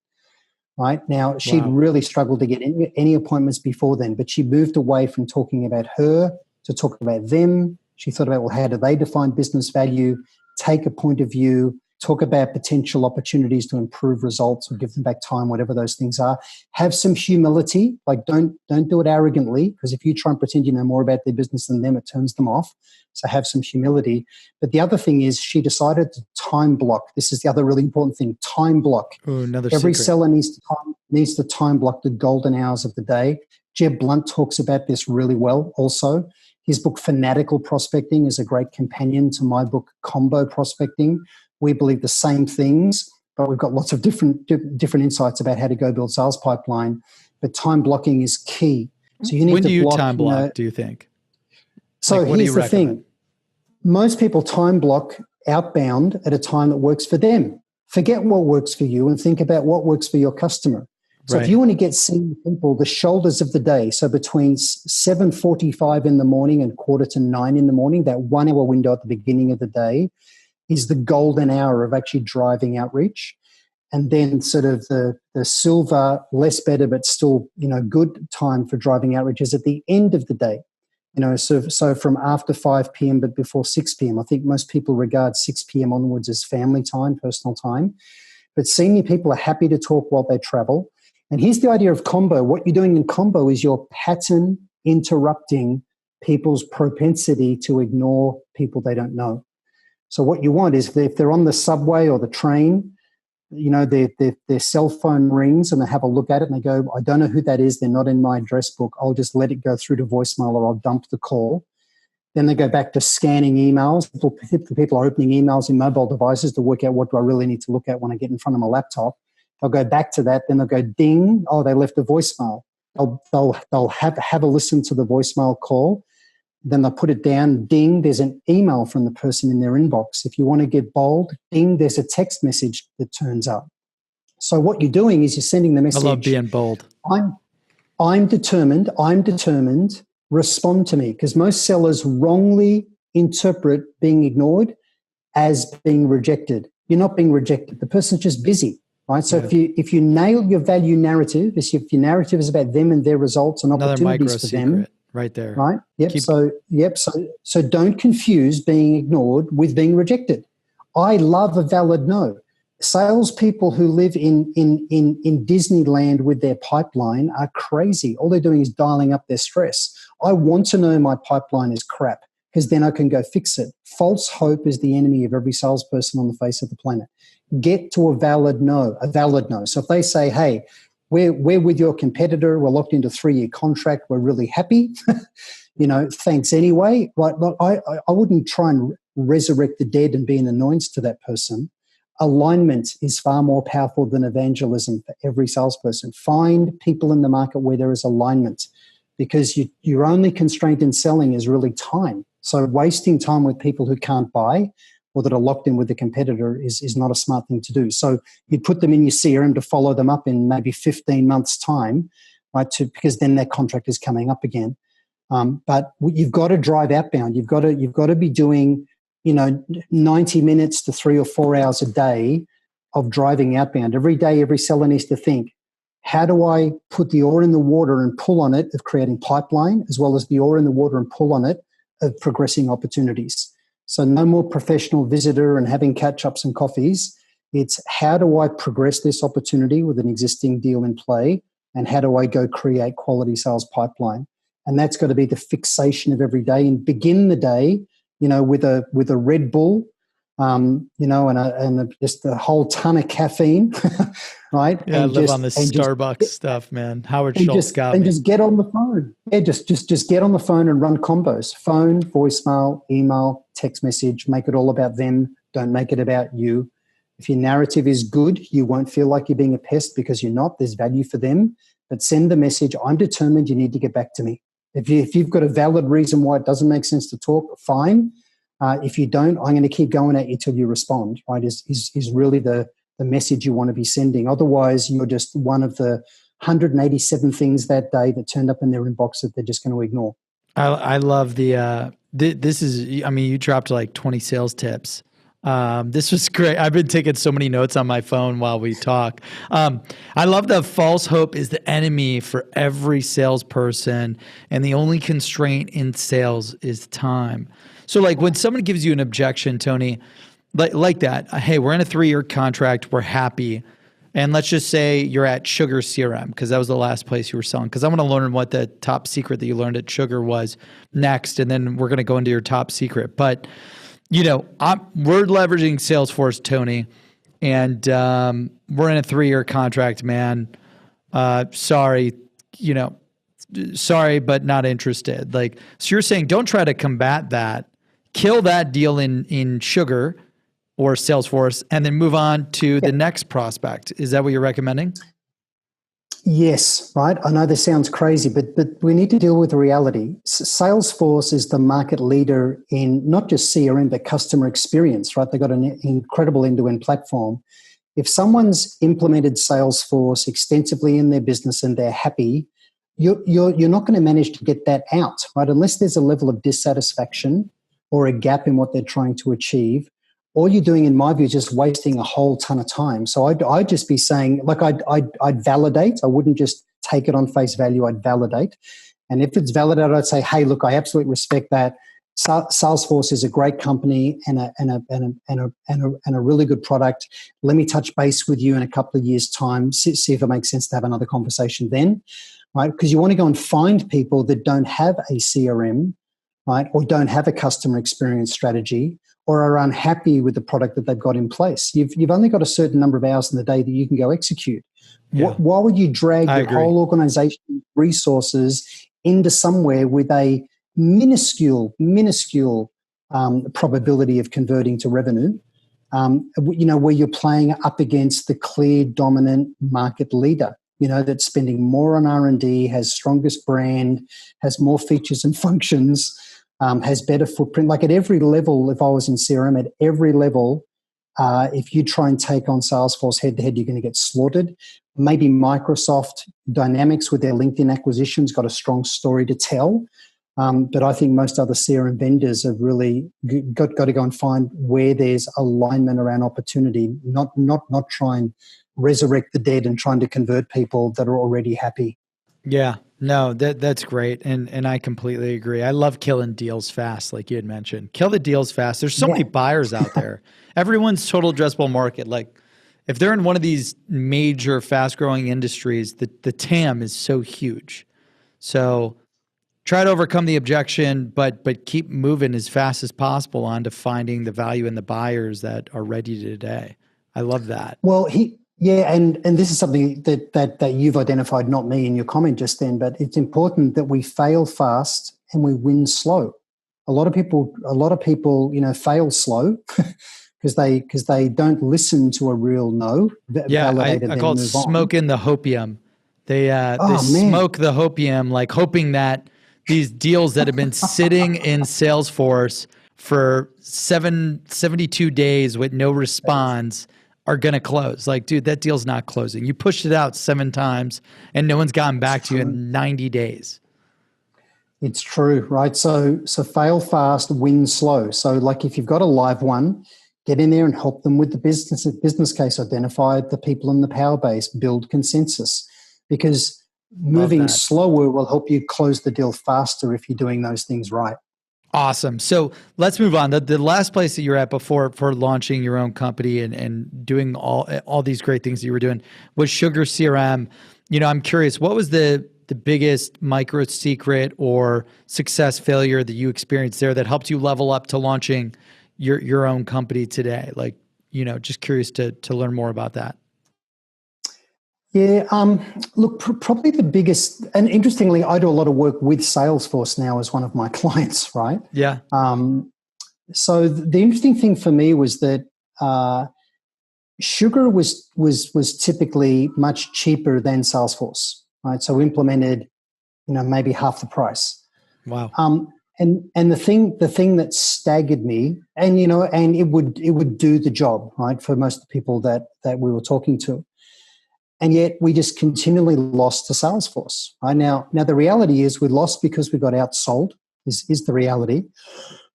Right now, she'd really struggled to get any appointments before then, but she moved away from talking about her to talk about them. She thought about, well, how do they define business value, take a point of view, talk about potential opportunities to improve results or give them back time, whatever those things are. Have some humility, like don't do it arrogantly, because if you try and pretend you know more about their business than them, it turns them off. So have some humility. But the other thing is she decided to time block. This is the other really important thing, time block. Ooh, Every secret. seller needs to time block the golden hours of the day. Jeb Blunt talks about this really well also. His book, Fanatical Prospecting, is a great companion to my book, Combo Prospecting. We believe the same things, but we've got lots of different insights about how to go build sales pipeline. But time blocking is key. So you need when to do you block, time block, do you think? So here's the thing. Most people time block outbound at a time that works for them. Forget what works for you and think about what works for your customer. So if you want to get senior people, the shoulders of the day, so between 7:45 in the morning and 8:45 in the morning, that 1 hour window at the beginning of the day is the golden hour of actually driving outreach. And then sort of the silver, less better, but still, good time for driving outreach is at the end of the day. So from after 5 p.m. but before 6 p.m. I think most people regard 6 p.m. onwards as family time, personal time. But senior people are happy to talk while they travel. And here's the idea of Combo. What you're doing in Combo is you're pattern interrupting people's propensity to ignore people they don't know. So what you want is if they're on the subway or the train, their cell phone rings and they have a look at it and they go, I don't know who that is. They're not in my address book. I'll just let it go through to voicemail or I'll dump the call. Then they go back to scanning emails. People are opening emails in mobile devices to work out what do I really need to look at when I get in front of my laptop. They'll go back to that. Then they'll go ding. Oh, they left a voicemail. They'll have a listen to the voicemail call. Then they'll put it down. Ding, there's an email from the person in their inbox. If you want to get bold, ding, there's a text message that turns up. So what you're doing is you're sending the message. I love being bold. I'm determined. Respond to me. Because most sellers wrongly interpret being ignored as being rejected. You're not being rejected. The person's just busy. Right. So if you nail your value narrative, if your narrative is about them and their results and opportunities for them. Right there. Right. Yep. So don't confuse being ignored with being rejected. I love a valid no. Salespeople who live in Disneyland with their pipeline are crazy. All they're doing is dialing up their stress. I want to know my pipeline is crap because then I can go fix it. False hope is the enemy of every salesperson on the face of the planet. Get to a valid no. So if they say, hey, we're with your competitor. We're locked into a 3-year contract. We're really happy. Thanks anyway. Right? Look, I wouldn't try and resurrect the dead and be an annoyance to that person. Alignment is far more powerful than evangelism for every salesperson. Find people in the market where there is alignment, because your only constraint in selling is really time. So wasting time with people who can't buy or that are locked in with the competitor is not a smart thing to do. So you put them in your CRM to follow them up in maybe 15 months' time, right? Because then that contract is coming up again. But you've got to drive outbound. You've got to be doing 90 minutes to 3 or 4 hours a day of driving outbound. Every day, every seller needs to think, how do I put the oar in the water and pull on it of creating pipeline, as well as the oar in the water and pull on it of progressing opportunities? So no more professional visitor and having catch-ups and coffees. It's how do I progress this opportunity with an existing deal in play, and how do I go create quality sales pipeline? And that's got to be the fixation of every day, and begin the day with a Red Bull, and just a whole ton of caffeine, right? Yeah, and I live on the Starbucks stuff, man. Howard Schultz got me. And just get on the phone. Yeah, just get on the phone and run combos. Phone, voicemail, email, text message. Make it all about them. Don't make it about you. If your narrative is good, you won't feel like you're being a pest, because you're not. There's value for them. But send the message, I'm determined, you need to get back to me. If you've got a valid reason why it doesn't make sense to talk, fine. If you don't, I'm going to keep going at you till you respond, right, is really the message you want to be sending. Otherwise, you're just one of the 187 things that day that turned up in their inbox that they're just going to ignore. I love this is, I mean, you dropped like 20 sales tips. This was great. I've been taking so many notes on my phone while we talk. I love that false hope is the enemy for every salesperson, and the only constraint in sales is time. So like when someone gives you an objection, Tony, like that, hey, we're in a 3-year contract, we're happy. And let's just say you're at Sugar CRM, because that was the last place you were selling. Because I want to learn what the top secret that you learned at Sugar was next, and then we're going to go into your top secret. But we're leveraging Salesforce, Tony, and we're in a 3-year contract, man. Sorry, but not interested. Like, so you're saying don't try to combat that, kill that deal in Sugar or Salesforce, and then move on to the next prospect. Is that what you're recommending? Yes, right. I know this sounds crazy, but we need to deal with the reality. Salesforce is the market leader in not just CRM, but customer experience, right? They've got an incredible end-to-end platform. If someone's implemented Salesforce extensively in their business and they're happy, you're not going to manage to get that out, right? Unless there's a level of dissatisfaction or a gap in what they're trying to achieve. All you're doing, in my view, is just wasting a whole ton of time. So I'd just be saying, like, I'd validate. I wouldn't just take it on face value. I'd validate. And if it's validated, I'd say, hey, look, I absolutely respect that. Salesforce is a great company and a really good product. Let me touch base with you in a couple of years' time, see if it makes sense to have another conversation then, right? Because you want to go and find people that don't have a CRM, right, or don't have a customer experience strategy, or are unhappy with the product that they've got in place. You've only got a certain number of hours in the day that you can go execute. Yeah. Why would you drag your whole organization resources into somewhere with a minuscule probability of converting to revenue, where you're playing up against the clear dominant market leader, that's spending more on R&D, has strongest brand, has more features and functions, has better footprint. Like at every level, if I was in CRM, at every level, if you try and take on Salesforce head-to-head, you're going to get slaughtered. Maybe Microsoft Dynamics with their LinkedIn acquisitions got a strong story to tell. But I think most other CRM vendors have really got to go and find where there's alignment around opportunity, not try and resurrect the dead and trying to convert people that are already happy. Yeah, no, that's great. And I completely agree. I love killing deals fast, like you had mentioned. Kill the deals fast. There's so many buyers out there. Everyone's total addressable market. Like if they're in one of these major fast growing industries, the TAM is so huge. So try to overcome the objection, but keep moving as fast as possible on to finding the value in the buyers that are ready today. I love that. Well, Yeah, and this is something that you've identified, not me, in your comment just then. But it's important that we fail fast and we win slow. A lot of people, fail slow because they don't listen to a real no, Yeah, validate and I then call it move on. smoking the hopium. They Oh man, smoke the hopium, like hoping that these deals that have been sitting in Salesforce for 72 days with no response are going to close. Like, dude, that deal's not closing. You pushed it out 7 times and no one's gotten it's back to you true. in 90 days. It's true, right? So fail fast, win slow. So like if you've got a live one, get in there and help them with the business case, identify the people in the power base, build consensus. Because Love moving that. slower will help you close the deal faster if you're doing those things right. Awesome. So let's move on. The last place that you're at before for launching your own company and doing all these great things that you were doing was Sugar CRM. I'm curious, what was the biggest micro secret or success failure that you experienced there that helped you level up to launching your own company today? Like, just curious to learn more about that. Yeah, look, probably the biggest, and interestingly, I do a lot of work with Salesforce now as one of my clients, right? Yeah. So the interesting thing for me was that Sugar was typically much cheaper than Salesforce, right? So implemented, maybe half the price. Wow. And the thing that staggered me, and it would do the job, right, for most of the people that we were talking to. And yet we just continually lost to Salesforce. Right? Now the reality is we lost because we got outsold, is the reality.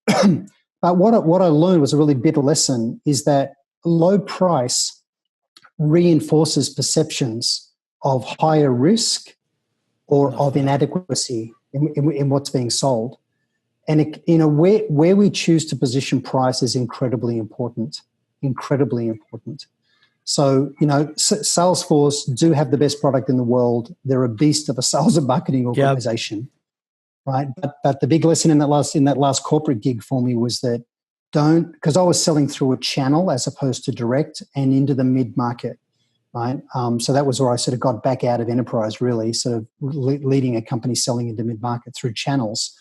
But what I learned was a really bitter lesson, is that low price reinforces perceptions of higher risk or of inadequacy in what's being sold. And where we choose to position price is incredibly important. So, Salesforce do have the best product in the world. They're a beast of a sales and marketing organization, right? But the big lesson in that last corporate gig for me was that because I was selling through a channel as opposed to direct and into the mid-market, right? So that was where I sort of got back out of enterprise, really, sort of leading a company selling into mid-market through channels.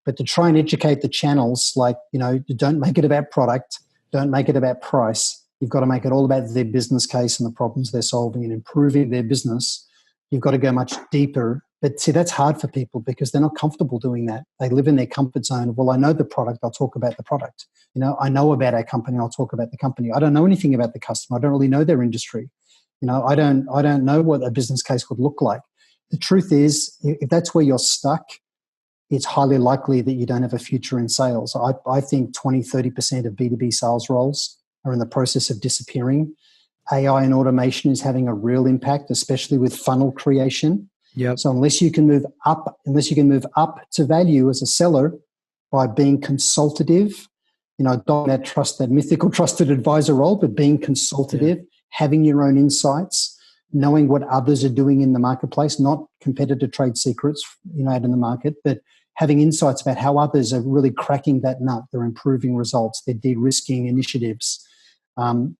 But to try and educate the channels, like, don't make it about product, don't make it about price. You've got to make it all about their business case and the problems they're solving and improving their business. You've got to go much deeper. But see, that's hard for people because they're not comfortable doing that. They live in their comfort zone of, well, I know the product, I'll talk about the product. I know about our company, I'll talk about the company. I don't know anything about the customer. I don't really know their industry. I don't know what a business case would look like. The truth is, if that's where you're stuck, it's highly likely that you don't have a future in sales. I think 20-30% of B2B sales roles are in the process of disappearing. AI and automation is having a real impact, especially with funnel creation. Yep. So unless you can move up to value as a seller by being consultative, don't that mythical trusted advisor role, but being consultative, having your own insights, knowing what others are doing in the marketplace, not competitor trade secrets, out in the market, but having insights about how others are really cracking that nut. They're improving results. They're de-risking initiatives.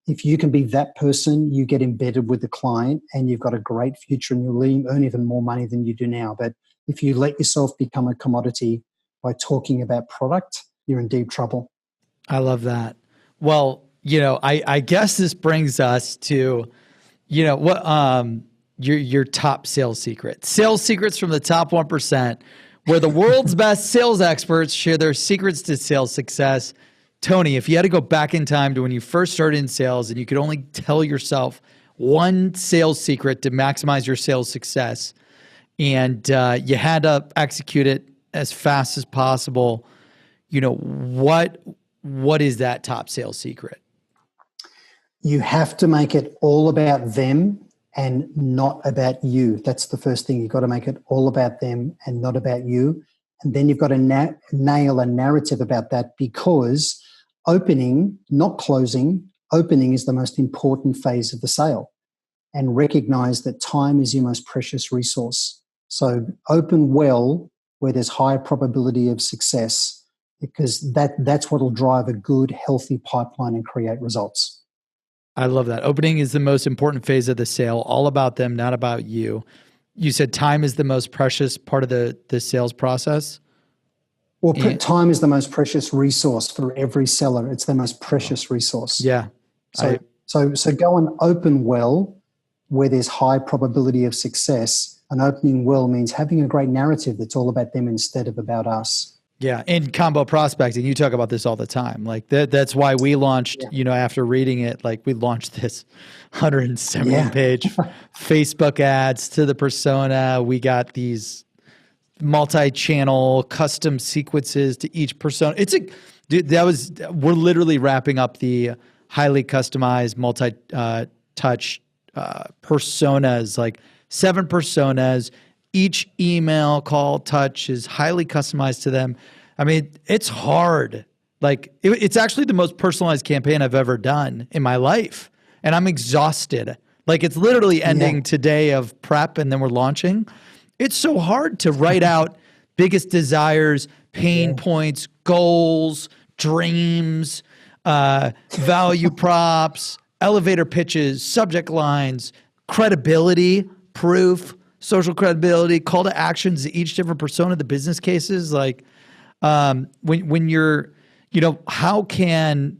If you can be that person, you get embedded with the client and you've got a great future and you'll earn even more money than you do now. But if you let yourself become a commodity by talking about product, you're in deep trouble. I love that. Well, I guess this brings us to, what your top sales secrets. Sales secrets from the top 1%, where the world's best sales experts share their secrets to sales success. Tony, if you had to go back in time to when you first started in sales and you could only tell yourself one sales secret to maximize your sales success, and you had to execute it as fast as possible, what is that top sales secret? You have to make it all about them and not about you. That's the first thing. You've got to make it all about them and not about you. And then you've got to nail a narrative about that, because opening, not closing, opening is the most important phase of the sale. And recognize that time is your most precious resource. So open well where there's high probability of success, because that's what will drive a good, healthy pipeline and create results. I love that. Opening is the most important phase of the sale, all about them, not about you. You said time is the most precious part of the sales process. Well, time is the most precious resource for every seller. It's the most precious resource. Yeah. So go and open well where there's high probability of success. And opening well means having a great narrative that's all about them instead of about us. Yeah. In combo prospecting, you talk about this all the time. Like that's why we launched, after reading it, like we launched this 170 page Facebook ads to the persona. We got these multi-channel custom sequences to each persona. We're literally wrapping up the highly customized multi-touch personas, like 7 personas. Each email, call, touch is highly customized to them. I mean, it's hard. Like it's actually the most personalized campaign I've ever done in my life. And I'm exhausted. Like it's literally ending today of prep and then we're launching. It's so hard to write out biggest desires, pain points, goals, dreams, value props, elevator pitches, subject lines, credibility, proof, social credibility, call to actions to each different persona, the business cases. Like when you're, how can,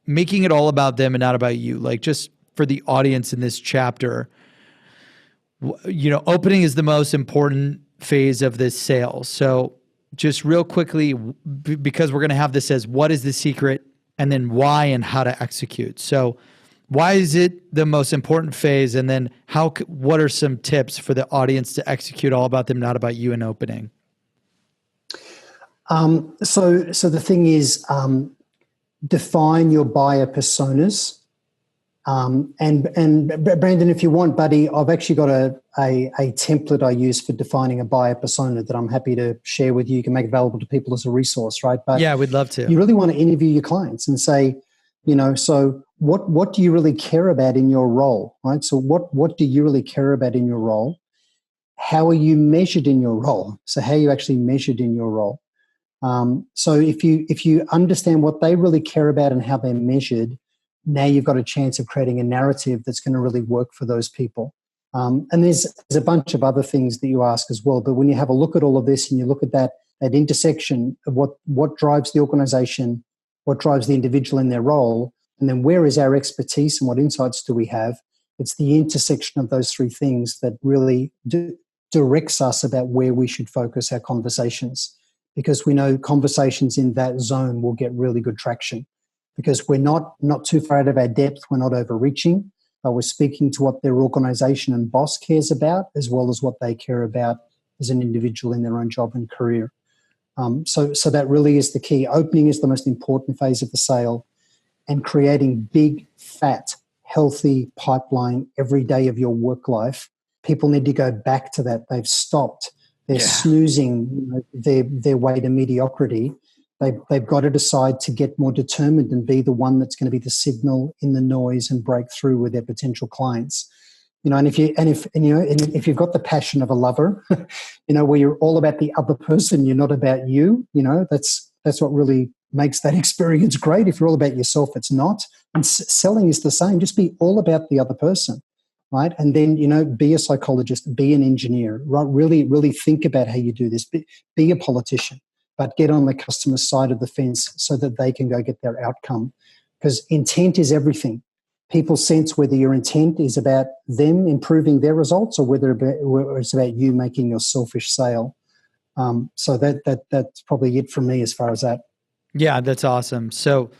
making it all about them and not about you, like just for the audience in this chapter, opening is the most important phase of this sale. So just real quickly, because we're going to have this as what is the secret and then why and how to execute. So why is it the most important phase? And then what are some tips for the audience to execute all about them, not about you in opening? So the thing is, define your buyer personas. And Brandon, if you want, buddy, I've actually got a template I use for defining a buyer persona that I'm happy to share with you. You can make available to people as a resource, right? But yeah, we'd love to. You really want to interview your clients and say, so what do you really care about in your role, right? So what do you really care about in your role? How are you measured in your role? So how are you actually measured in your role? So if you understand what they really care about and how they're measured, now you've got a chance of creating a narrative that's going to really work for those people. And there's a bunch of other things that you ask as well. But when you have a look at all of this and you look at that intersection of what drives the organization, what drives the individual in their role, and then where is our expertise and what insights do we have, it's the intersection of those 3 things that really directs us about where we should focus our conversations. Because we know conversations in that zone will get really good traction. Because we're not too far out of our depth, we're not overreaching, but we're speaking to what their organization and boss cares about, as well as what they care about as an individual in their own job and career. So that really is the key. Opening is the most important phase of the sale, and creating big, fat, healthy pipeline every day of your work life. People need to go back to that. They've stopped. They're snoozing their way to mediocrity. They've got to decide to get more determined and be the one that's going to be the signal in the noise and break through with their potential clients. And if you've got the passion of a lover, where you're all about the other person, you're not about you. That's what really makes that experience great. If you're all about yourself, it's not. And selling is the same. Just be all about the other person, right? And then be a psychologist, be an engineer, right? Really, really think about how you do this. Be a politician. But get on the customer side of the fence so that they can go get their outcome. Because intent is everything. People sense whether your intent is about them improving their results or whether it's about you making your selfish sale. So that's probably it from me as far as that. Yeah, that's awesome. So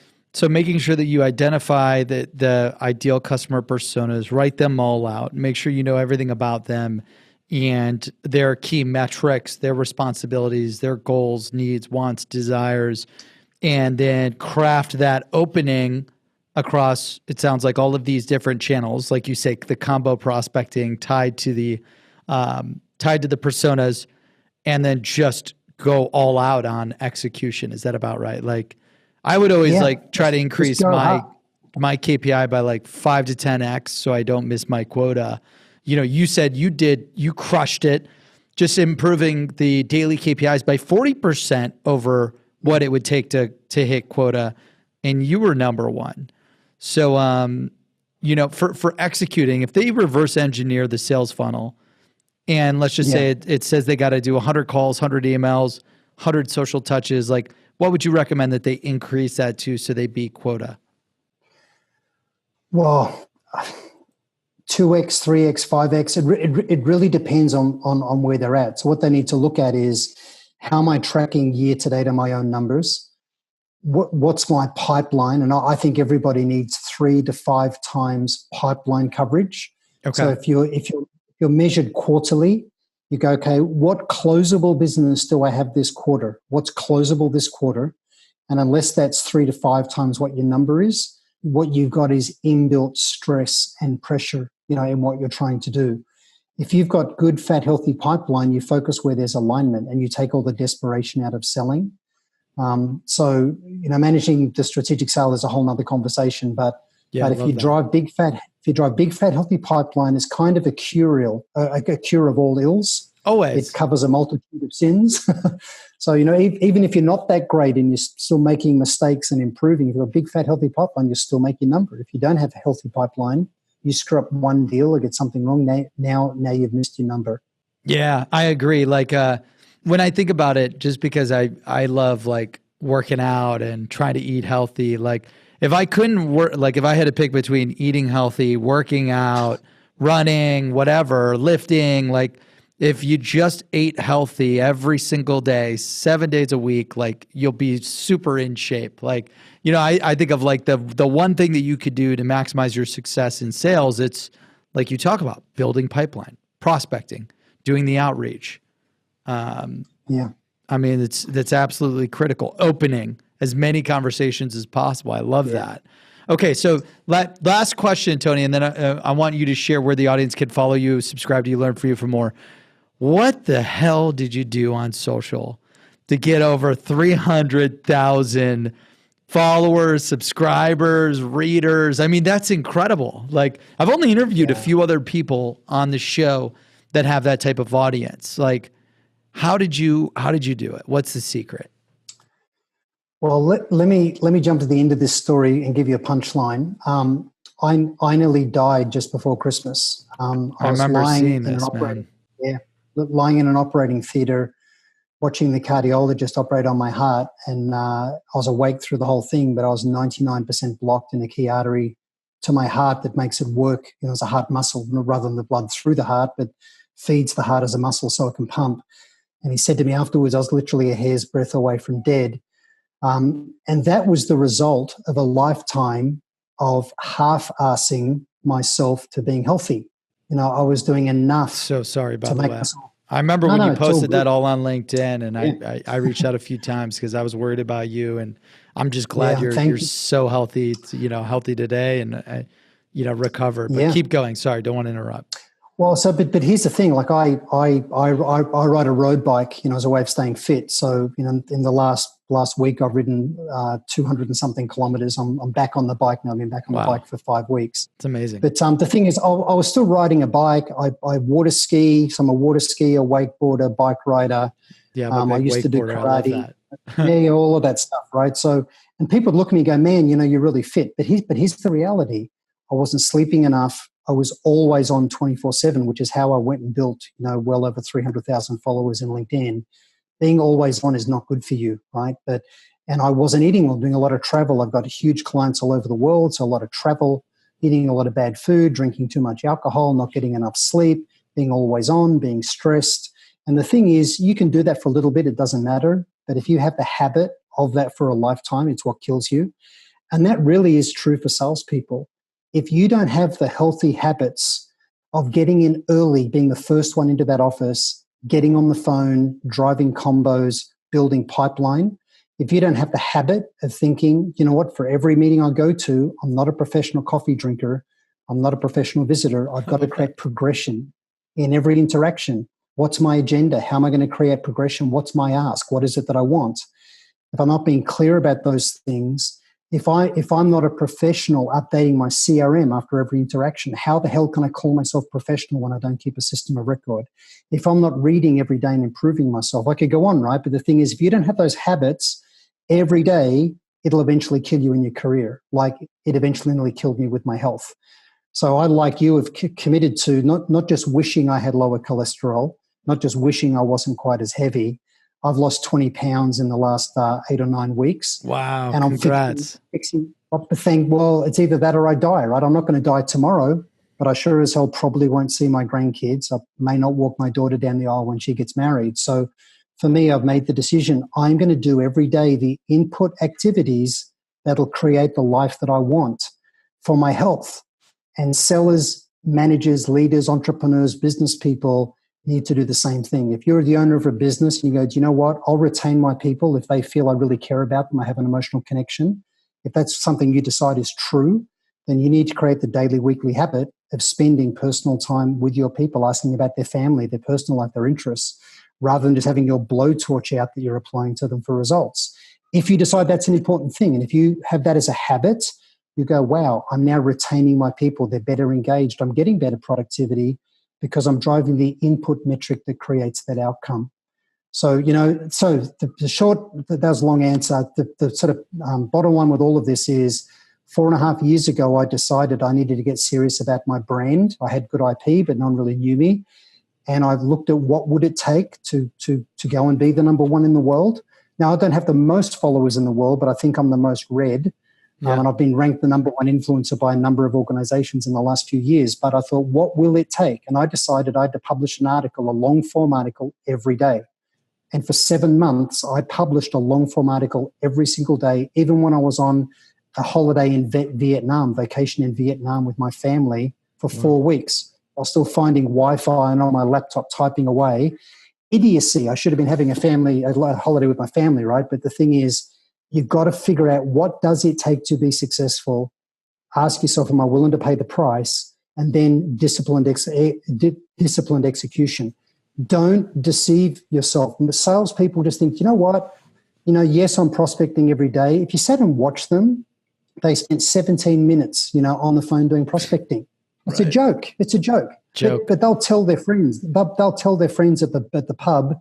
making sure that you identify the ideal customer personas, write them all out, make sure you know everything about them, and their key metrics, their responsibilities, their goals, needs, wants, desires, and then craft that opening across, it sounds like, all of these different channels, like you say, the combo prospecting tied to the personas, and then just go all out on execution. Is that about right? Like I would always try to increase my KPI by like 5 to 10x so I don't miss my quota. You said you crushed it, just improving the daily KPIs by 40% over what it would take to hit quota, and you were number 1. So, for executing, if they reverse engineer the sales funnel, and let's just say it says they got to do 100 calls, 100 emails, 100 social touches, like what would you recommend that they increase that to so they beat quota? Well, 2x, 3x, 5x, it really depends on where they're at. So what they need to look at is, how am I tracking year to date on my own numbers? What's my pipeline? And I think everybody needs 3 to 5 times pipeline coverage. Okay. So if you're measured quarterly, you go, okay, what closable business do I have this quarter? What's closable this quarter? And unless that's 3 to 5 times what your number is, what you've got is inbuilt stress and pressure, in what you're trying to do. If you've got good, fat, healthy pipeline, you focus where there's alignment and you take all the desperation out of selling. So managing the strategic sale is a whole nother conversation. But if you drive big, fat, healthy pipeline, is kind of a cure of all ills. Always. It covers a multitude of sins. So, even if you're not that great and you're still making mistakes and improving, if you've got a big, fat, healthy pipeline, you still make your number. If you don't have a healthy pipeline, you screw up one deal or get something wrong, now you've missed your number. Yeah, I agree. Like when I think about it, just because I love like working out and trying to eat healthy, like if I couldn't work, like if I had to pick between eating healthy, working out, running, whatever, lifting, like if you just ate healthy every single day, 7 days a week, like you'll be super in shape. Like, I think of like the one thing that you could do to maximize your success in sales. It's like you talk about building pipeline, prospecting, doing the outreach. I mean, that's absolutely critical. Opening as many conversations as possible. I love that. Okay, so last question, Tony, and then I want you to share where the audience can follow you, subscribe to you, learn from you for more. What the hell did you do on social to get over 300,000 followers, subscribers, readers? I mean, that's incredible. Like, I've only interviewed a few other people on the show that have that type of audience. Like, how did you do it? What's the secret? Well, let me jump to the end of this story and give you a punchline. I nearly died just before Christmas. I remember seeing this, man. Lying in an operating theater, watching the cardiologist operate on my heart, and I was awake through the whole thing, but I was 99% blocked in a key artery to my heart that makes it work. It's a heart muscle rather than the blood through the heart, but feeds the heart as a muscle so it can pump. And he said to me afterwards, I was literally a hair's breadth away from dead. And that was the result of a lifetime of half-assing myself to being healthy. I was doing enough. So sorry, by the way. I remember when you posted that all on LinkedIn, and I reached out a few times because I was worried about you, and I'm just glad you're so healthy, healthy today and recovered. But keep going. Sorry, don't want to interrupt. Well, but here's the thing. Like I ride a road bike, as a way of staying fit. So in the last week, I've ridden 200 and something kilometers. I'm back on the bike now. I've been back on the bike for 5 weeks. It's amazing. But the thing is, I was still riding a bike. I water ski. So I'm a water skier, wakeboarder, bike rider. Yeah, I used to do karate. All of that stuff, right? So, and people would look at me and go, "Man, you're really fit." But here's the reality: I wasn't sleeping enough. I was always on 24/7, which is how I went and built, well over 300,000 followers in LinkedIn. Being always on is not good for you, right? And I wasn't eating well, doing a lot of travel. I've got huge clients all over the world, so a lot of travel, eating a lot of bad food, drinking too much alcohol, not getting enough sleep, being always on, being stressed. And the thing is, you can do that for a little bit, it doesn't matter. But if you have the habit of that for a lifetime, it's what kills you. And that really is true for salespeople. If you don't have the healthy habits of getting in early, being the first one into that office, getting on the phone, driving combos, building pipeline, if you don't have the habit of thinking, for every meeting I go to, I'm not a professional coffee drinker, I'm not a professional visitor, I've got to create progression in every interaction. What's my agenda? How am I going to create progression? What's my ask? What is it that I want? If I'm not being clear about those things, if I'm not a professional updating my CRM after every interaction, how the hell can I call myself professional when I don't keep a system of record? If I'm not reading every day and improving myself, I could go on, right? But the thing is, if you don't have those habits every day, it'll eventually kill you in your career, like it eventually nearly killed me with my health. So I, like you, have committed to not just wishing I had lower cholesterol, not just wishing I wasn't quite as heavy. I've lost 20 pounds in the last 8 or 9 weeks. Wow, and I'm congrats. fixing up to think, well, it's either that or I die, right? I'm not going to die tomorrow, but I sure as hell probably won't see my grandkids. I may not walk my daughter down the aisle when she gets married. So for me, I've made the decision I'm going to do every day the input activities that'll create the life that I want for my health. And sellers, managers, leaders, entrepreneurs, business people need to do the same thing. If you're the owner of a business and you go, do you know what? I'll retain my people if they feel I really care about them, I have an emotional connection. If that's something you decide is true, then you need to create the daily, weekly habit of spending personal time with your people, asking about their family, their personal life, their interests, rather than just having your blowtorch out that you're applying to them for results. If you decide that's an important thing, and if you have that as a habit, you go, wow, I'm now retaining my people. They're better engaged. I'm getting better productivity because I'm driving the input metric that creates that outcome. So, the short, that was a long answer. The sort of bottom line with all of this is 4.5 years ago, I decided I needed to get serious about my brand. I had good IP, but no one really knew me. And I've looked at what would it take to go and be the number one in the world. Now, I don't have the most followers in the world, but I think I'm the most read. Yeah. And I've been ranked the number one influencer by a number of organizations in the last few years. But I thought, what will it take? And I decided I had to publish an article, a long-form article, every day. And for 7 months, I published a long-form article every single day, even when I was on a holiday in Vietnam, vacation in Vietnam with my family for 4 weeks. I was still finding Wi-Fi and on my laptop typing away. Idiocy. I should have been having a holiday with my family, right? But the thing is, you've got to figure out what does it take to be successful. Ask yourself, am I willing to pay the price? And then disciplined execution. Don't deceive yourself. Salespeople just think, you know what? Yes, I'm prospecting every day. If you sat and watched them, they spent 17 minutes, on the phone doing prospecting. It's right. A joke. It's a joke. But they'll tell their friends. They'll tell their friends at the pub,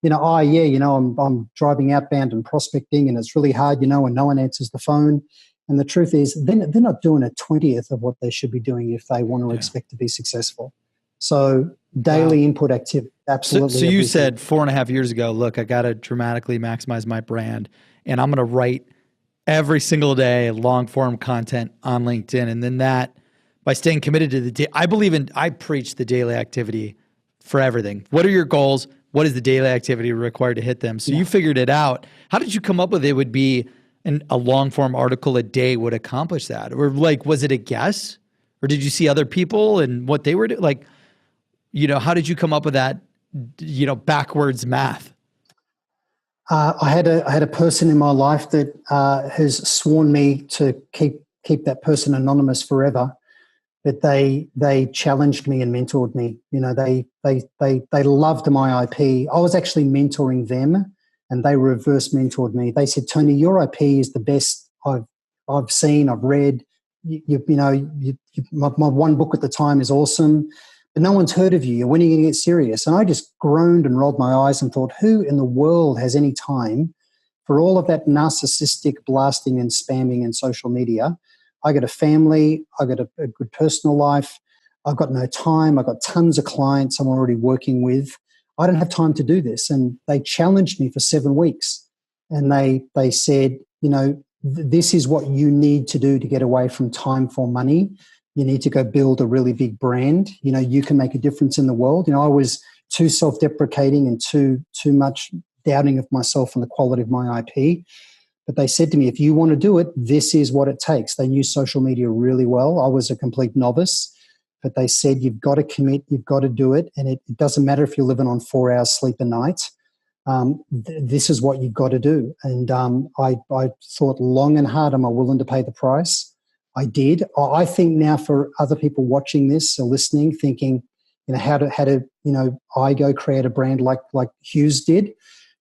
I'm driving outbound and prospecting, and it's really hard, and no one answers the phone. And the truth is, they're not doing a 20th of what they should be doing if they want to expect to be successful. So daily input activity, absolutely. So you said 4.5 years ago, look, I got to dramatically maximize my brand, and I'm going to write every single day long form content on LinkedIn. And then that, by staying committed to I preach the daily activity for everything. What are your goals? What is the daily activity required to hit them? So you figured it out. How did you come up with it would be a long form article a day would accomplish that? Or was it a guess? Or did you see other people and what they were doing? How did you come up with that, backwards math? I had a person in my life that has sworn me to keep that person anonymous forever. But they challenged me and mentored me. They loved my IP. I was actually mentoring them, and they reverse mentored me. They said, "Tony, your IP is the best I've seen. I've read. My one book at the time is awesome, but no one's heard of you. When are you going to get serious?" And I just groaned and rolled my eyes and thought, who in the world has any time for all of that narcissistic blasting and spamming in social media? I got a family, I got a good personal life, I've got no time, I've got tons of clients I'm already working with. I don't have time to do this. And they challenged me for 7 weeks. And they said, this is what you need to do to get away from time for money. You need to go build a really big brand. You can make a difference in the world. I was too self-deprecating and too much doubting of myself and the quality of my IP. But they said to me, if you want to do it, this is what it takes. They knew social media really well. I was a complete novice, but they said, you've got to commit, you've got to do it. And it doesn't matter if you're living on 4 hours sleep a night. This is what you've got to do. And I thought long and hard, am I willing to pay the price? I did. I think now for other people watching this or listening, thinking, how to I go create a brand like Hughes did.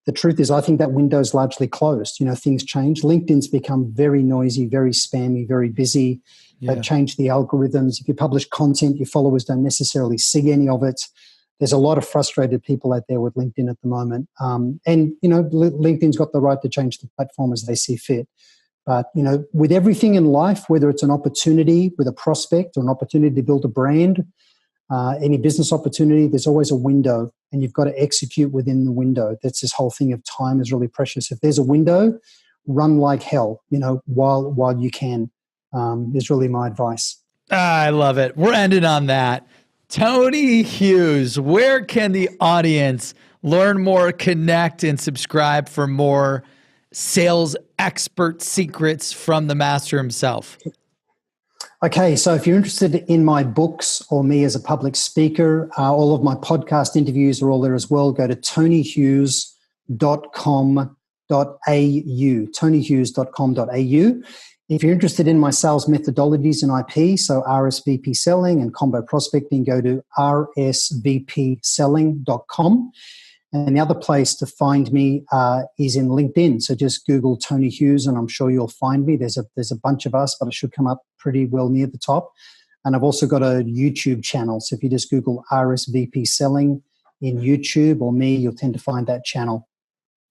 The truth is, I think that window's largely closed. Things change. LinkedIn's become very noisy, very spammy, very busy. They've changed the algorithms. If you publish content, your followers don't necessarily see any of it. There's a lot of frustrated people out there with LinkedIn at the moment. LinkedIn's got the right to change the platform as they see fit. But, with everything in life, whether it's an opportunity with a prospect or an opportunity to build a brand, any business opportunity, there's always a window, and you've got to execute within the window. That's this whole thing of time is really precious. If there's a window, run like hell, while you can, is really my advice. I love it. We're ending on that. Tony Hughes, where can the audience learn more, connect, and subscribe for more sales expert secrets from the master himself? Okay, so if you're interested in my books or me as a public speaker, all of my podcast interviews are all there as well. Go to tonyhughes.com.au, tonyhughes.com.au. If you're interested in my sales methodologies and IP, so RSVP selling and combo prospecting, go to rsvpselling.com. And the other place to find me is in LinkedIn. So just Google Tony Hughes and I'm sure you'll find me. There's a bunch of us, but it should come up pretty well near the top. And I've also got a YouTube channel. So if you just Google RSVP Selling in YouTube or me, you'll tend to find that channel.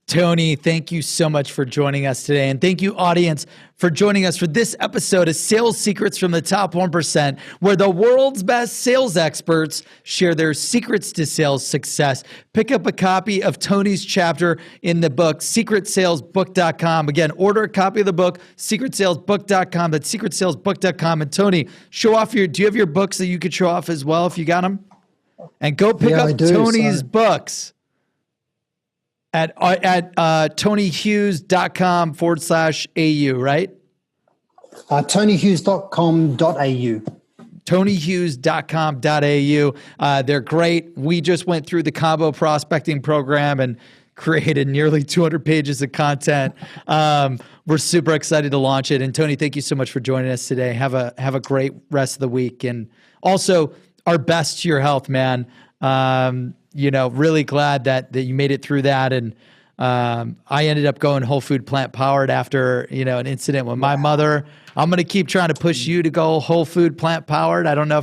Tony, thank you so much for joining us today. And thank you, audience, for joining us for this episode of Sales Secrets from the Top 1%, where the world's best sales experts share their secrets to sales success. Pick up a copy of Tony's chapter in the book, secretsalesbook.com. Again, order a copy of the book, secretsalesbook.com. That's secretsalesbook.com. And Tony, do you have your books that you could show off as well if you got them? And go pick up Tony's books at tonyhughes.com/au, right? Tonyhughes.com.au. Tonyhughes.com.au. They're great. We just went through the combo prospecting program and created nearly 200 pages of content. We're super excited to launch it. And Tony, thank you so much for joining us today. Have a great rest of the week. And also our best to your health, man. Really glad that you made it through that. And I ended up going whole food plant powered after, an incident with my mother. I'm going to keep trying to push you to go whole food plant powered. I don't know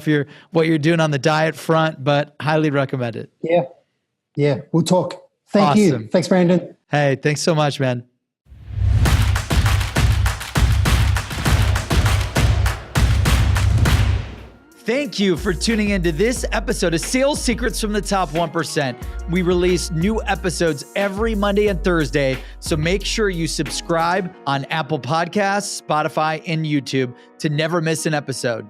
what you're doing on the diet front, but highly recommend it. Yeah. We'll talk. Thank you. Thanks, Brandon. Hey, thanks so much, man. Thank you for tuning into this episode of Sales Secrets from the Top 1%. We release new episodes every Monday and Thursday, so make sure you subscribe on Apple Podcasts, Spotify, and YouTube to never miss an episode.